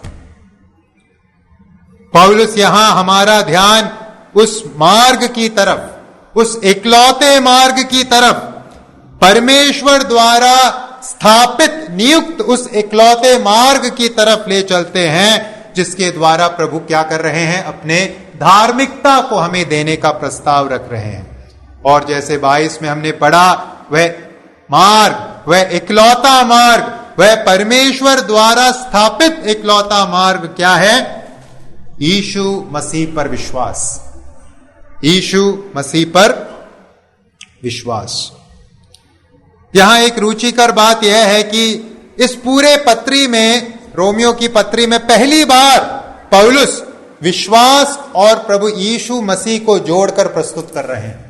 Speaker 1: पौलुस यहां हमारा ध्यान उस मार्ग की तरफ, उस इकलौते मार्ग की तरफ, परमेश्वर द्वारा स्थापित नियुक्त उस इकलौते मार्ग की तरफ ले चलते हैं जिसके द्वारा प्रभु क्या कर रहे हैं? अपने धार्मिकता को हमें देने का प्रस्ताव रख रहे हैं। और जैसे 22 में हमने पढ़ा, वह मार्ग, वह इकलौता मार्ग, वह परमेश्वर द्वारा स्थापित इकलौता मार्ग क्या है? यीशु मसीह पर विश्वास, यीशु मसीह पर विश्वास। यहां एक रुचिकर बात यह है कि इस पूरे पत्री में, रोमियो की पत्री में पहली बार पौलुस विश्वास और प्रभु यीशु मसीह को जोड़कर प्रस्तुत कर रहे हैं।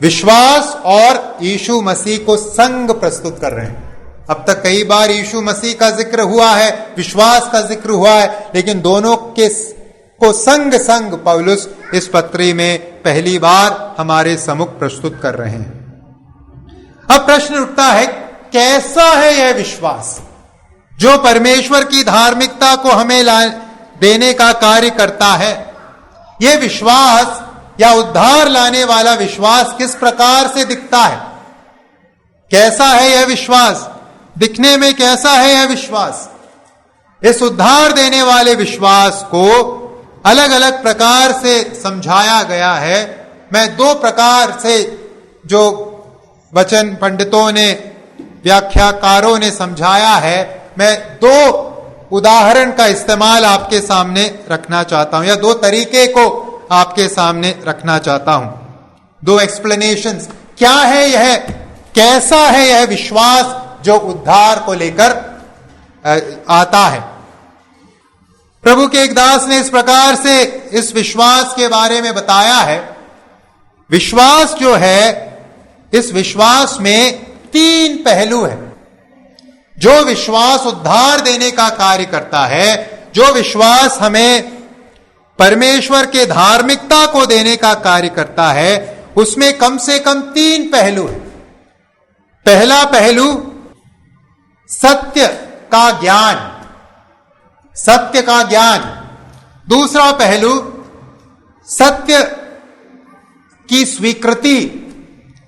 Speaker 1: विश्वास और यीशु मसीह को संग प्रस्तुत कर रहे हैं। अब तक कई बार यीशु मसीह का जिक्र हुआ है, विश्वास का जिक्र हुआ है, लेकिन दोनों के को संग संग पौलुस इस पत्री में पहली बार हमारे सम्मुख प्रस्तुत कर रहे हैं। अब प्रश्न उठता है, कैसा है यह विश्वास जो परमेश्वर की धार्मिकता को हमें देने का कार्य करता है? यह विश्वास या उद्धार लाने वाला विश्वास किस प्रकार से दिखता है? कैसा है यह विश्वास? दिखने में कैसा है यह विश्वास? इस उद्धार देने वाले विश्वास को अलग अलग प्रकार से समझाया गया है। मैं दो प्रकार से, जो वचन पंडितों ने, व्याख्याकारों ने समझाया है, मैं दो उदाहरण का इस्तेमाल आपके सामने रखना चाहता हूं, या दो तरीके को आपके सामने रखना चाहता हूं। दो एक्सप्लेनेशंस। क्या है यह, कैसा है यह विश्वास जो उद्धार को लेकर आता है? प्रभु के एक दास ने इस प्रकार से इस विश्वास के बारे में बताया है। विश्वास जो है, इस विश्वास में तीन पहलू है। जो विश्वास उद्धार देने का कार्य करता है, जो विश्वास हमें परमेश्वर के धार्मिकता को देने का कार्य करता है, उसमें कम से कम तीन पहलू है। पहला पहलू सत्य का ज्ञान, सत्य का ज्ञान। दूसरा पहलू सत्य की स्वीकृति,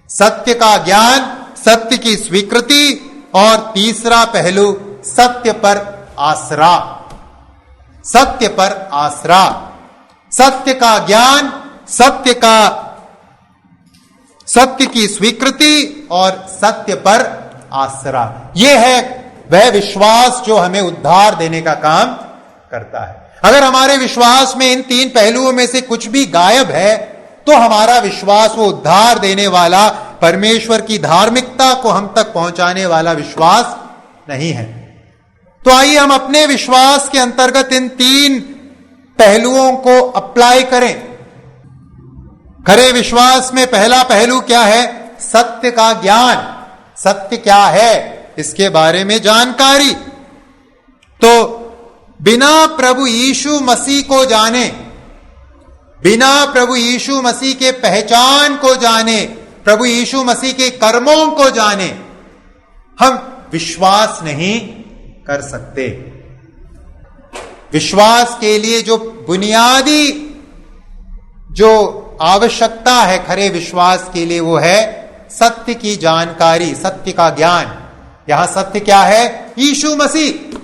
Speaker 1: सत्य का ज्ञान, सत्य की स्वीकृति। और तीसरा पहलू सत्य पर आसरा, सत्य पर आसरा। सत्य का ज्ञान, सत्य की स्वीकृति और सत्य पर आसरा। यह है वह विश्वास जो हमें उद्धार देने का काम करता है। अगर हमारे विश्वास में इन तीन पहलुओं में से कुछ भी गायब है, तो हमारा विश्वास वो उद्धार देने वाला, परमेश्वर की धार्मिकता को हम तक पहुंचाने वाला विश्वास नहीं है। तो आइए हम अपने विश्वास के अंतर्गत इन तीन पहलुओं को अप्लाई करें। खरे विश्वास में पहला पहलू क्या है? सत्य का ज्ञान। सत्य क्या है, इसके बारे में जानकारी। तो बिना प्रभु यीशु मसीह को जाने, बिना प्रभु यीशु मसीह के पहचान को जाने, प्रभु यीशु मसीह के कर्मों को जाने, हम विश्वास नहीं कर सकते। विश्वास के लिए जो बुनियादी जो आवश्यकता है खरे विश्वास के लिए, वो है सत्य की जानकारी, सत्य का ज्ञान। यहां सत्य क्या है? यीशु मसीह।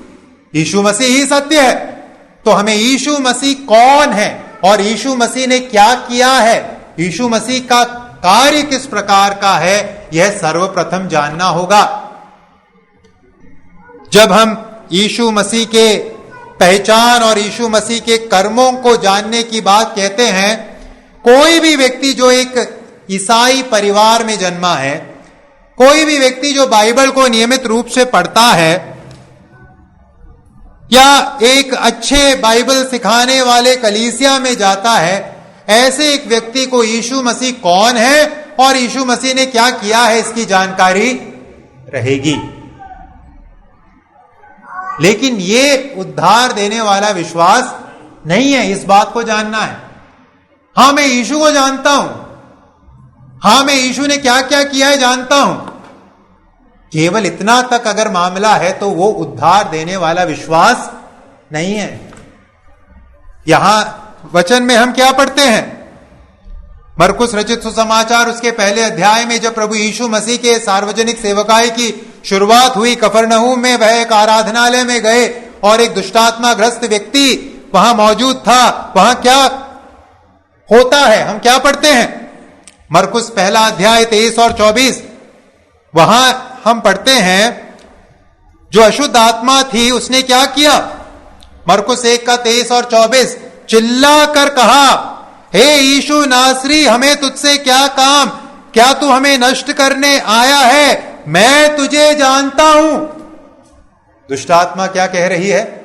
Speaker 1: यीशु मसीह ही सत्य है। तो हमें यीशु मसीह कौन है और यीशु मसीह ने क्या किया है, यीशु मसीह का कार्य किस प्रकार का है, यह सर्वप्रथम जानना होगा। जब हम यीशु मसीह के पहचान और यीशु मसीह के कर्मों को जानने की बात कहते हैं, कोई भी व्यक्ति जो एक ईसाई परिवार में जन्मा है, कोई भी व्यक्ति जो बाइबल को नियमित रूप से पढ़ता है, या एक अच्छे बाइबल सिखाने वाले कलीसिया में जाता है, ऐसे एक व्यक्ति को यीशु मसीह कौन है और यीशु मसीह ने क्या किया है, इसकी जानकारी रहेगी। लेकिन ये उद्धार देने वाला विश्वास नहीं है। इस बात को जानना है, हां मैं यीशु को जानता हूं, हां मैं यीशु ने क्या क्या किया है जानता हूं, केवल इतना तक अगर मामला है तो वो उद्धार देने वाला विश्वास नहीं है। यहां वचन में हम क्या पढ़ते हैं? मरकुस रचित सुसमाचार उसके पहले अध्याय में जब प्रभु यीशु मसीह के सार्वजनिक सेवकाई की शुरुआत हुई, कफरनहूम में वह एक आराधनालय में गए और एक दुष्टात्मा ग्रस्त व्यक्ति वहां मौजूद था। वहां क्या होता है, हम क्या पढ़ते हैं? मरकुस पहला अध्याय 23 और 24, वहां हम पढ़ते हैं जो अशुद्ध आत्मा थी उसने क्या किया? मरकुस 1:23 और 24 चिल्ला कर कहा, हे यीशु नासरी, हमें तुझसे क्या काम? क्या तू हमें नष्ट करने आया है? मैं तुझे जानता हूं। दुष्ट आत्मा क्या कह रही है?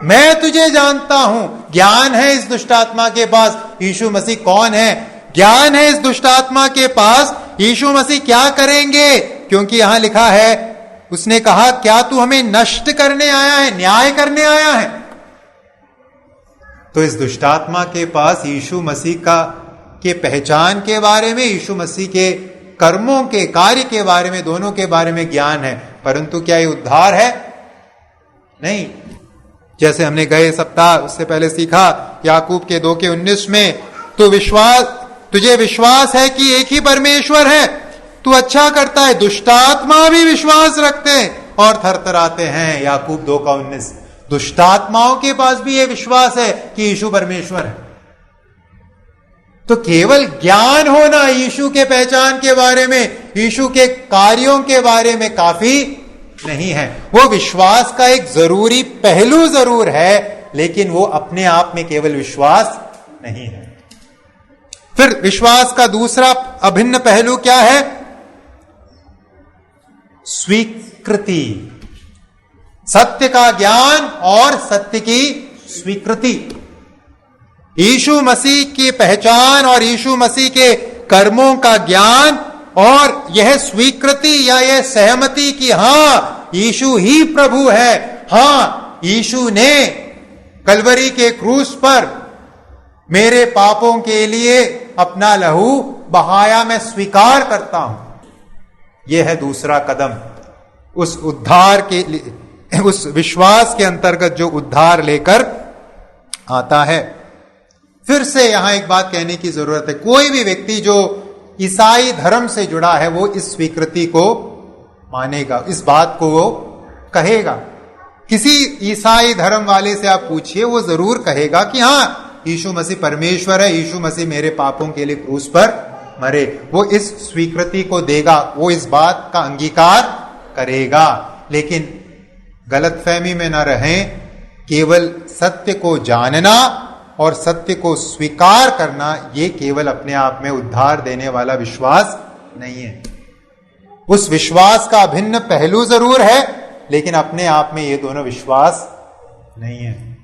Speaker 1: मैं तुझे जानता हूं। ज्ञान है इस दुष्ट आत्मा के पास यीशु मसीह कौन है, ज्ञान है इस दुष्ट आत्मा के पास यीशु मसीह क्या करेंगे, क्योंकि यहां लिखा है, उसने कहा, क्या तू हमें नष्ट करने आया है, न्याय करने आया है? तो इस दुष्टात्मा के पास यीशु मसीह के पहचान के बारे में, यीशु मसीह के कर्मों के कार्य के बारे में, दोनों के बारे में ज्ञान है, परंतु क्या ये उद्धार है? नहीं। जैसे हमने गए सप्ताह उससे पहले सीखा याकूब के 2:19 में, तुझे विश्वास है कि एक ही परमेश्वर है, तू अच्छा करता है। दुष्टात्मा भी विश्वास रखते हैं और थरथराते हैं। याकूब 2:19। दुष्टात्माओं के पास भी यह विश्वास है कि यीशु परमेश्वर है। तो केवल ज्ञान होना यीशु के पहचान के बारे में, यीशु के कार्यों के बारे में काफी नहीं है। वो विश्वास का एक जरूरी पहलू जरूर है, लेकिन वो अपने आप में केवल विश्वास नहीं है। फिर विश्वास का दूसरा अभिन्न पहलू क्या है? स्वीकृति। सत्य का ज्ञान और सत्य की स्वीकृति। यीशु मसीह की पहचान और यीशु मसीह के कर्मों का ज्ञान और यह स्वीकृति या यह सहमति कि हां यीशु ही प्रभु है, हां यीशु ने कलवरी के क्रूस पर मेरे पापों के लिए अपना लहू बहाया, मैं स्वीकार करता हूं। यह है दूसरा कदम उस उद्धार के लिए, उस विश्वास के अंतर्गत जो उद्धार लेकर आता है। फिर से यहां एक बात कहने की जरूरत है, कोई भी व्यक्ति जो ईसाई धर्म से जुड़ा है वो इस स्वीकृति को मानेगा, इस बात को वो कहेगा। किसी ईसाई धर्म वाले से आप पूछिए, वो जरूर कहेगा कि हां यीशु मसीह परमेश्वर है, यीशु मसीह मेरे पापों के लिए क्रूस पर मरे। वो इस स्वीकृति को देगा, वो इस बात का अंगीकार करेगा। लेकिन गलतफहमी में न रहें, केवल सत्य को जानना और सत्य को स्वीकार करना ये केवल अपने आप में उद्धार देने वाला विश्वास नहीं है। उस विश्वास का अभिन्न पहलू जरूर है, लेकिन अपने आप में ये दोनों विश्वास नहीं है।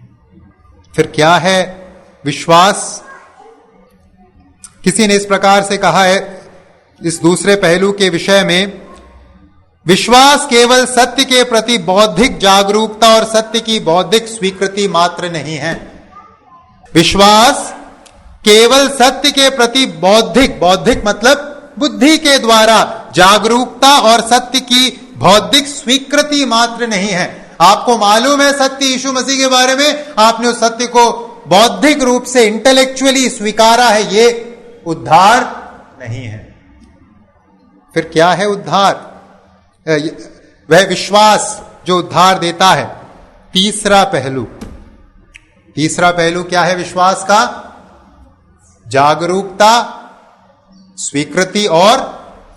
Speaker 1: फिर क्या है विश्वास? किसी ने इस प्रकार से कहा है इस दूसरे पहलू के विषय में, विश्वास केवल सत्य के प्रति बौद्धिक जागरूकता और सत्य की बौद्धिक स्वीकृति मात्र नहीं है। विश्वास केवल सत्य के प्रति बौद्धिक मतलब बुद्धि के द्वारा जागरूकता और सत्य की बौद्धिक स्वीकृति मात्र नहीं है। आपको मालूम है सत्य यीशु मसीह के बारे में, आपने उस सत्य को बौद्धिक रूप से इंटेलेक्चुअली स्वीकारा है, ये उद्धार नहीं है। फिर क्या है उद्धार? वह विश्वास जो उद्धार देता है। तीसरा पहलू क्या है विश्वास का? जागरूकता, स्वीकृति और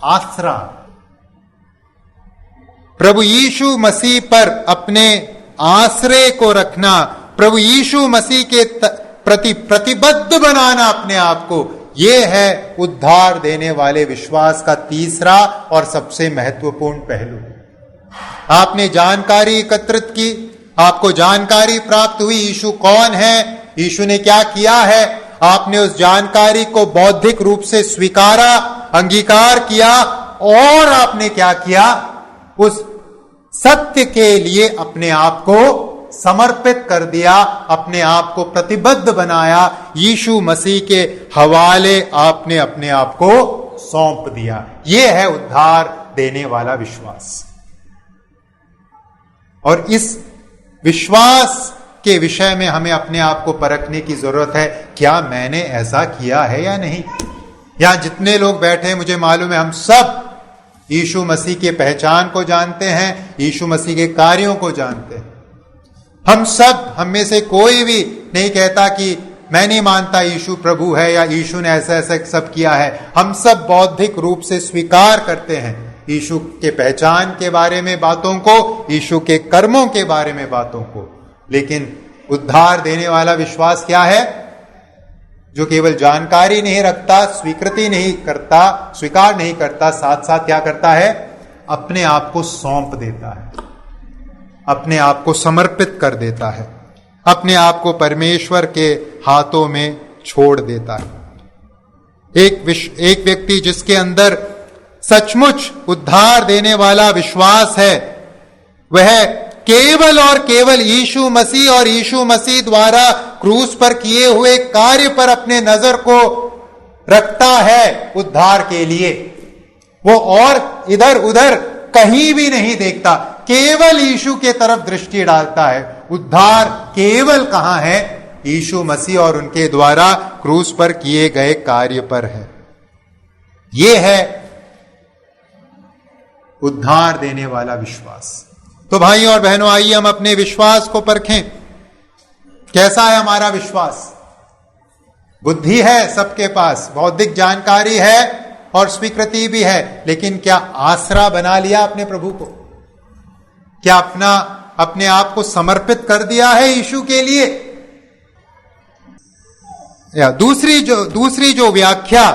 Speaker 1: आसरा। प्रभु यीशु मसीह पर अपने आश्रय को रखना, प्रभु यीशु मसीह के प्रति प्रतिबद्ध बनाना अपने आप को, यह है उद्धार देने वाले विश्वास का तीसरा और सबसे महत्वपूर्ण पहलू। आपने जानकारी एकत्रित की, आपको जानकारी प्राप्त हुई यीशु कौन है, यीशु ने क्या किया है, आपने उस जानकारी को बौद्धिक रूप से स्वीकारा, अंगीकार किया और आपने क्या किया? उस सत्य के लिए अपने आप को समर्पित कर दिया, अपने आप को प्रतिबद्ध बनाया, यीशु मसीह के हवाले आपने अपने आप को सौंप दिया। यह है उद्धार देने वाला विश्वास। और इस विश्वास के विषय में हमें अपने आप को परखने की जरूरत है, क्या मैंने ऐसा किया है या नहीं। यहां जितने लोग बैठे हैं, मुझे मालूम है हम सब यीशु मसीह के पहचान को जानते हैं, यीशु मसीह के कार्यों को जानते हैं। हम सब, हम में से कोई भी नहीं कहता कि मैं नहीं मानता यीशु प्रभु है या यीशु ने ऐसा ऐसा सब किया है। हम सब बौद्धिक रूप से स्वीकार करते हैं यीशु के पहचान के बारे में बातों को, यीशु के कर्मों के बारे में बातों को। लेकिन उद्धार देने वाला विश्वास क्या है? जो केवल जानकारी नहीं रखता, स्वीकृति नहीं करता, स्वीकार नहीं करता, साथ साथ क्या करता है? अपने आप को सौंप देता है, अपने आप को समर्पित कर देता है, अपने आप को परमेश्वर के हाथों में छोड़ देता है। एक व्यक्ति जिसके अंदर सचमुच उद्धार देने वाला विश्वास है, वह केवल और केवल यीशु मसीह और यीशु मसीह द्वारा क्रूस पर किए हुए कार्य पर अपने नजर को रखता है उद्धार के लिए। वो और इधर उधर कहीं भी नहीं देखता, केवल यीशु के तरफ दृष्टि डालता है। उद्धार केवल कहां है? यीशु मसीह और उनके द्वारा क्रूस पर किए गए कार्य पर है। यह है उद्धार देने वाला विश्वास। तो भाई और बहनों, आइए हम अपने विश्वास को परखें। कैसा है हमारा विश्वास? बुद्धि है सबके पास, बौद्धिक जानकारी है और स्वीकृति भी है, लेकिन क्या आसरा बना लिया अपने प्रभु को? क्या अपने आप को समर्पित कर दिया है यीशु के लिए? या दूसरी जो व्याख्या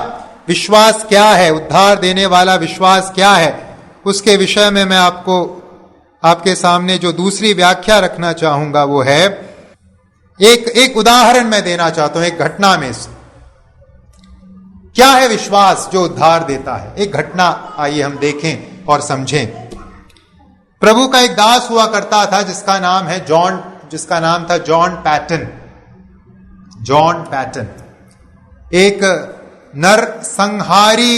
Speaker 1: विश्वास क्या है, उद्धार देने वाला विश्वास क्या है, उसके विषय में मैं आपके सामने जो दूसरी व्याख्या रखना चाहूंगा वो है, एक उदाहरण मैं देना चाहता हूं एक घटना में से। क्या है विश्वास जो उद्धार देता है? एक घटना आइए हम देखें और समझें। प्रभु का एक दास हुआ करता था जिसका नाम था जॉन पैटन। जॉन पैटन एक नरसंहारी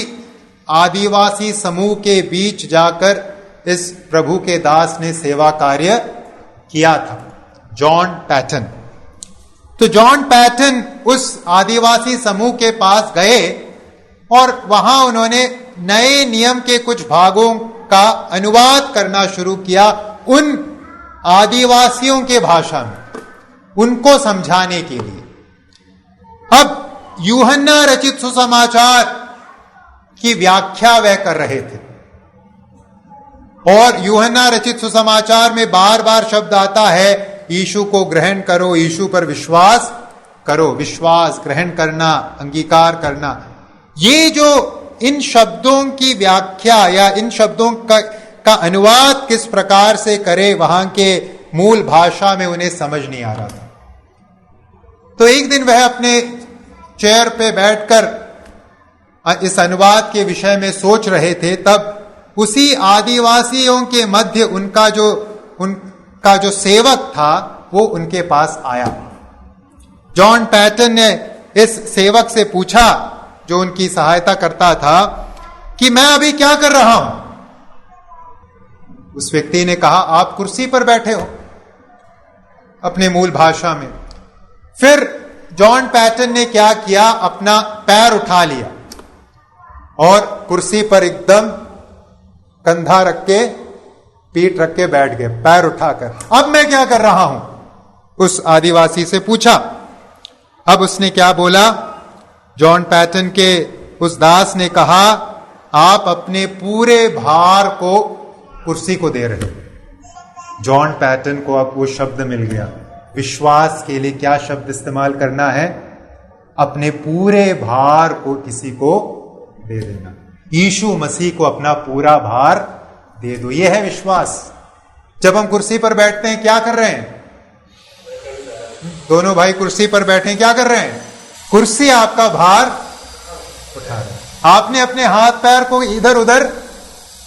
Speaker 1: आदिवासी समूह के बीच जाकर इस प्रभु के दास ने सेवा कार्य किया था। John Patton. तो जॉन पैटन उस आदिवासी समूह के पास गए और वहां उन्होंने नए नियम के कुछ भागों का अनुवाद करना शुरू किया उन आदिवासियों के भाषा में, उनको समझाने के लिए। अब यूहन्ना रचित सुसमाचार की व्याख्या वह कर रहे थे और यूहन्ना रचित सुसमाचार में बार बार शब्द आता है, यीशु को ग्रहण करो, यीशु पर विश्वास करो। विश्वास, ग्रहण करना, अंगीकार करना। ये जो इन शब्दों की व्याख्या या इन शब्दों का अनुवाद किस प्रकार से करे, वहां के मूल भाषा में उन्हें समझ नहीं आ रहा था। तो एक दिन वह अपने चेयर पे बैठकर इस अनुवाद के विषय में सोच रहे थे, तब उसी आदिवासियों के मध्य उनका जो सेवक था वो उनके पास आया। जॉन पैटन ने इस सेवक से पूछा, जो उनकी सहायता करता था, कि मैं अभी क्या कर रहा हूं? उस व्यक्ति ने कहा, आप कुर्सी पर बैठे हो, अपने मूल भाषा में। फिर जॉन पैटन ने क्या किया, अपना पैर उठा लिया और कुर्सी पर एकदम कंधा रख के, पीठ रख के बैठ गए, पैर उठाकर। अब मैं क्या कर रहा हूं? उस आदिवासी से पूछा। अब उसने क्या बोला? जॉन पैटन के उस दास ने कहा, आप अपने पूरे भार को कुर्सी को दे रहे हो। जॉन पैटन को अब वो शब्द मिल गया, विश्वास के लिए क्या शब्द इस्तेमाल करना है? अपने पूरे भार को किसी को दे देना। यीशु मसीह को अपना पूरा भार दे दो। यह है विश्वास। जब हम कुर्सी पर बैठते हैं, क्या कर रहे हैं? दोनों भाई कुर्सी पर बैठे, क्या कर रहे हैं? कुर्सी आपका भार उठा रहा है। आपने अपने हाथ पैर को इधर उधर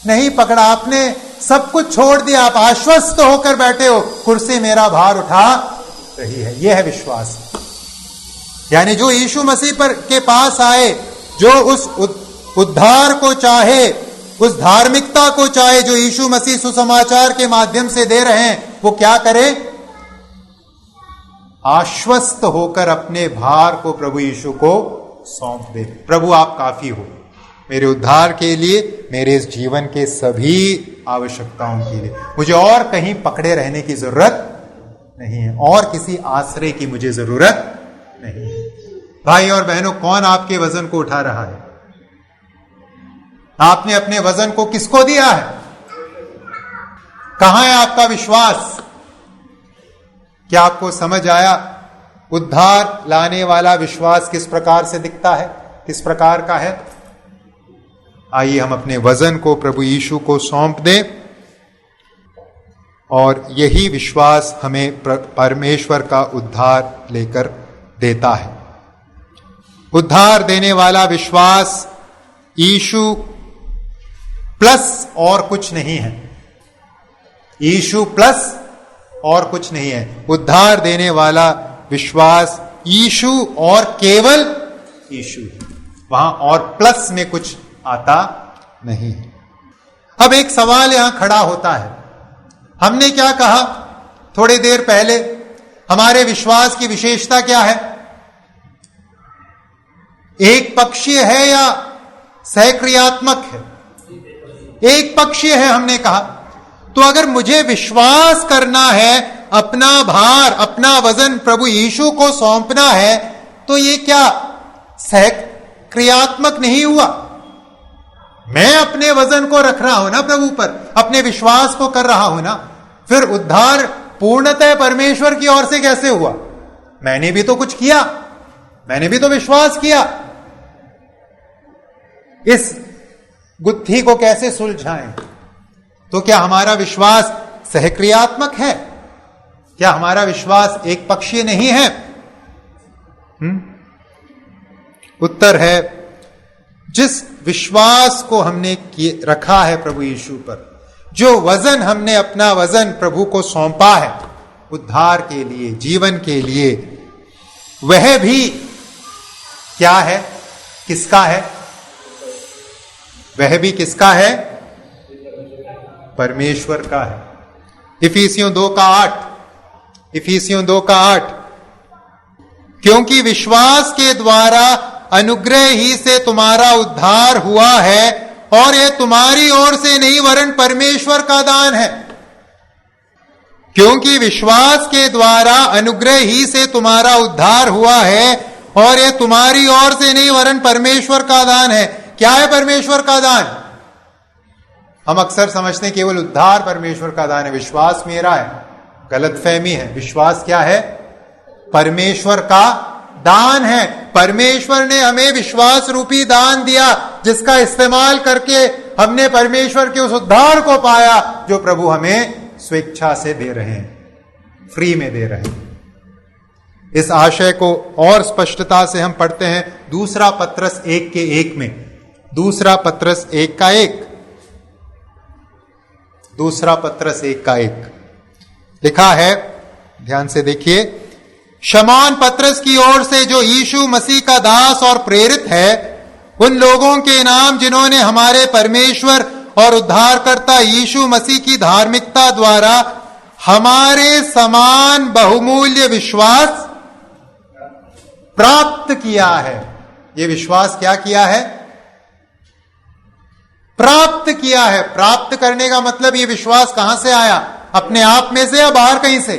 Speaker 1: नहीं पकड़ा, आपने सब कुछ छोड़ दिया, आप आश्वस्त होकर बैठे हो, कुर्सी मेरा भार उठा रही है। यह है विश्वास। यानी जो यीशु मसीह पर के पास आए, जो उस उद्धार को चाहे, उस धार्मिकता को चाहे जो यीशु मसीह सुसमाचार के माध्यम से दे रहे हैं, वो क्या करे? आश्वस्त होकर अपने भार को प्रभु यीशु को सौंप दे। प्रभु आप काफी हो मेरे उद्धार के लिए, मेरे इस जीवन के सभी आवश्यकताओं के लिए। मुझे और कहीं पकड़े रहने की जरूरत नहीं है, और किसी आश्रय की मुझे जरूरत नहीं है। भाई और बहनों, कौन आपके वजन को उठा रहा है? आपने अपने वजन को किसको दिया है? कहां है आपका विश्वास? क्या आपको समझ आया उद्धार लाने वाला विश्वास किस प्रकार से दिखता है, किस प्रकार का है? आइए हम अपने वजन को प्रभु यीशु को सौंप दें और यही विश्वास हमें परमेश्वर का उद्धार लेकर देता है। उद्धार देने वाला विश्वास यीशु प्लस और कुछ नहीं है। यीशु प्लस और कुछ नहीं है। उद्धार देने वाला विश्वास यीशु और केवल यीशु, वहां और प्लस में कुछ आता नहीं है। अब एक सवाल यहां खड़ा होता है, हमने क्या कहा थोड़ी देर पहले, हमारे विश्वास की विशेषता क्या है? एक पक्षीय है या सहक्रियात्मक है? एक पक्षीय है हमने कहा। तो अगर मुझे विश्वास करना है, अपना भार अपना वजन प्रभु यीशु को सौंपना है, तो ये क्या सहक्रियात्मक नहीं हुआ? मैं अपने वजन को रख रहा हूं ना प्रभु पर, अपने विश्वास को कर रहा हूं ना। फिर उद्धार पूर्णतः परमेश्वर की ओर से कैसे हुआ? मैंने भी तो कुछ किया, मैंने भी तो विश्वास किया। इस गुत्थी को कैसे सुलझाएं? तो क्या हमारा विश्वास सहक्रियात्मक है? क्या हमारा विश्वास एक पक्षीय नहीं है? उत्तर है, जिस विश्वास को हमने रखा है प्रभु यीशु पर, जो वजन हमने अपना वजन प्रभु को सौंपा है उद्धार के लिए, जीवन के लिए, वह भी क्या है? किसका है? वह भी किसका है? परमेश्वर का है। इफिसियों 2:8 क्योंकि विश्वास के द्वारा अनुग्रह ही से तुम्हारा उद्धार हुआ है, और यह तुम्हारी ओर से नहीं वरन परमेश्वर का दान है। क्योंकि विश्वास के द्वारा अनुग्रह ही से तुम्हारा उद्धार हुआ है, और यह तुम्हारी ओर से नहीं वरन परमेश्वर का दान है। क्या है परमेश्वर का दान? हम अक्सर समझते हैं केवल उद्धार परमेश्वर का दान है, विश्वास मेरा है। गलतफहमी है। विश्वास क्या है? परमेश्वर का दान है। परमेश्वर ने हमें विश्वास रूपी दान दिया, जिसका इस्तेमाल करके हमने परमेश्वर के उस उद्धार को पाया जो प्रभु हमें स्वेच्छा से दे रहे हैं, फ्री में दे रहे हैं। इस आशय को और स्पष्टता से हम पढ़ते हैं दूसरा पत्रस 1:1 में। दूसरा पत्रस 1:1 लिखा है, ध्यान से देखिए। शमौन पत्रस की ओर से, जो यीशु मसीह का दास और प्रेरित है, उन लोगों के नाम जिन्होंने हमारे परमेश्वर और उद्धारकर्ता यीशु मसीह की धार्मिकता द्वारा हमारे समान बहुमूल्य विश्वास प्राप्त किया है। ये विश्वास क्या किया है? प्राप्त किया है। प्राप्त करने का मतलब ये विश्वास कहां से आया? अपने आप में से या बाहर कहीं से?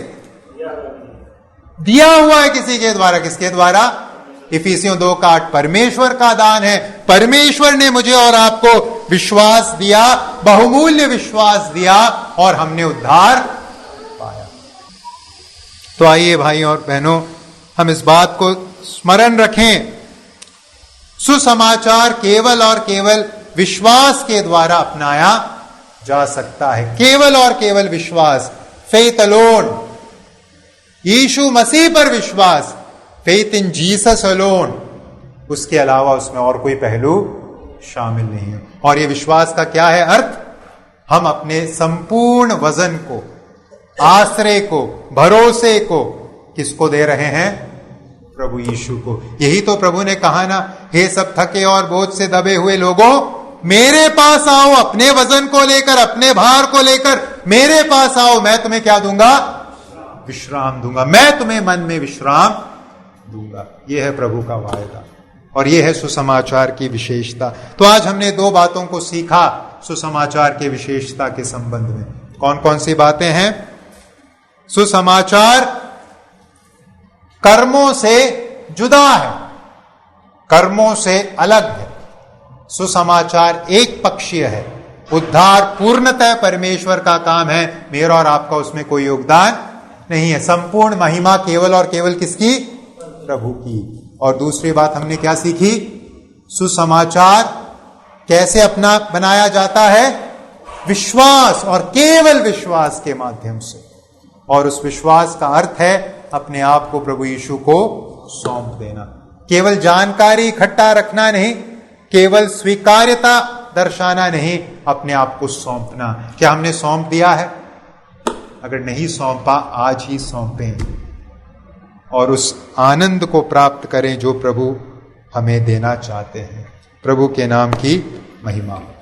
Speaker 1: दिया हुआ है किसी के द्वारा। किसके द्वारा? इफिसियों 2:8 परमेश्वर का दान है। परमेश्वर ने मुझे और आपको विश्वास दिया, बहुमूल्य विश्वास दिया, और हमने उद्धार पाया। तो आइए भाई और बहनों, हम इस बात को स्मरण रखें, सुसमाचार केवल और केवल विश्वास के द्वारा अपनाया जा सकता है। केवल और केवल विश्वास, फेथ अलोन, यीशु मसीह पर विश्वास, फेथ इन जीसस अलोन। उसके अलावा उसमें और कोई पहलू शामिल नहीं है। और ये विश्वास का क्या है अर्थ? हम अपने संपूर्ण वजन को, आश्रय को, भरोसे को किसको दे रहे हैं? प्रभु यीशु को। यही तो प्रभु ने कहा ना, हे सब थके और बोझ से दबे हुए लोगों, मेरे पास आओ, अपने वजन को लेकर, अपने भार को लेकर मेरे पास आओ, मैं तुम्हें क्या दूंगा? विश्राम दूंगा। मैं तुम्हें मन में विश्राम दूंगा। यह है प्रभु का वायदा, और यह है सुसमाचार की विशेषता। तो आज हमने 2 बातों को सीखा सुसमाचार के विशेषता के संबंध में। कौन कौन सी बातें हैं? सुसमाचार कर्मों से जुदा है, कर्मों से अलग है। सुसमाचार एक पक्षीय है। उद्धार पूर्णतः परमेश्वर का काम है, मेरा और आपका उसमें कोई योगदान नहीं है। संपूर्ण महिमा केवल और केवल किसकी? प्रभु की। और दूसरी बात हमने क्या सीखी? सुसमाचार कैसे अपना बनाया जाता है? विश्वास, और केवल विश्वास के माध्यम से। और उस विश्वास का अर्थ है अपने आप को प्रभु यीशु को सौंप देना। केवल जानकारी इकट्ठा रखना नहीं, केवल स्वीकार्यता दर्शाना नहीं, अपने आप को सौंपना। क्या हमने सौंप दिया है? अगर नहीं सौंपा, आज ही सौंपें और उस आनंद को प्राप्त करें जो प्रभु हमें देना चाहते हैं। प्रभु के नाम की महिमा हो।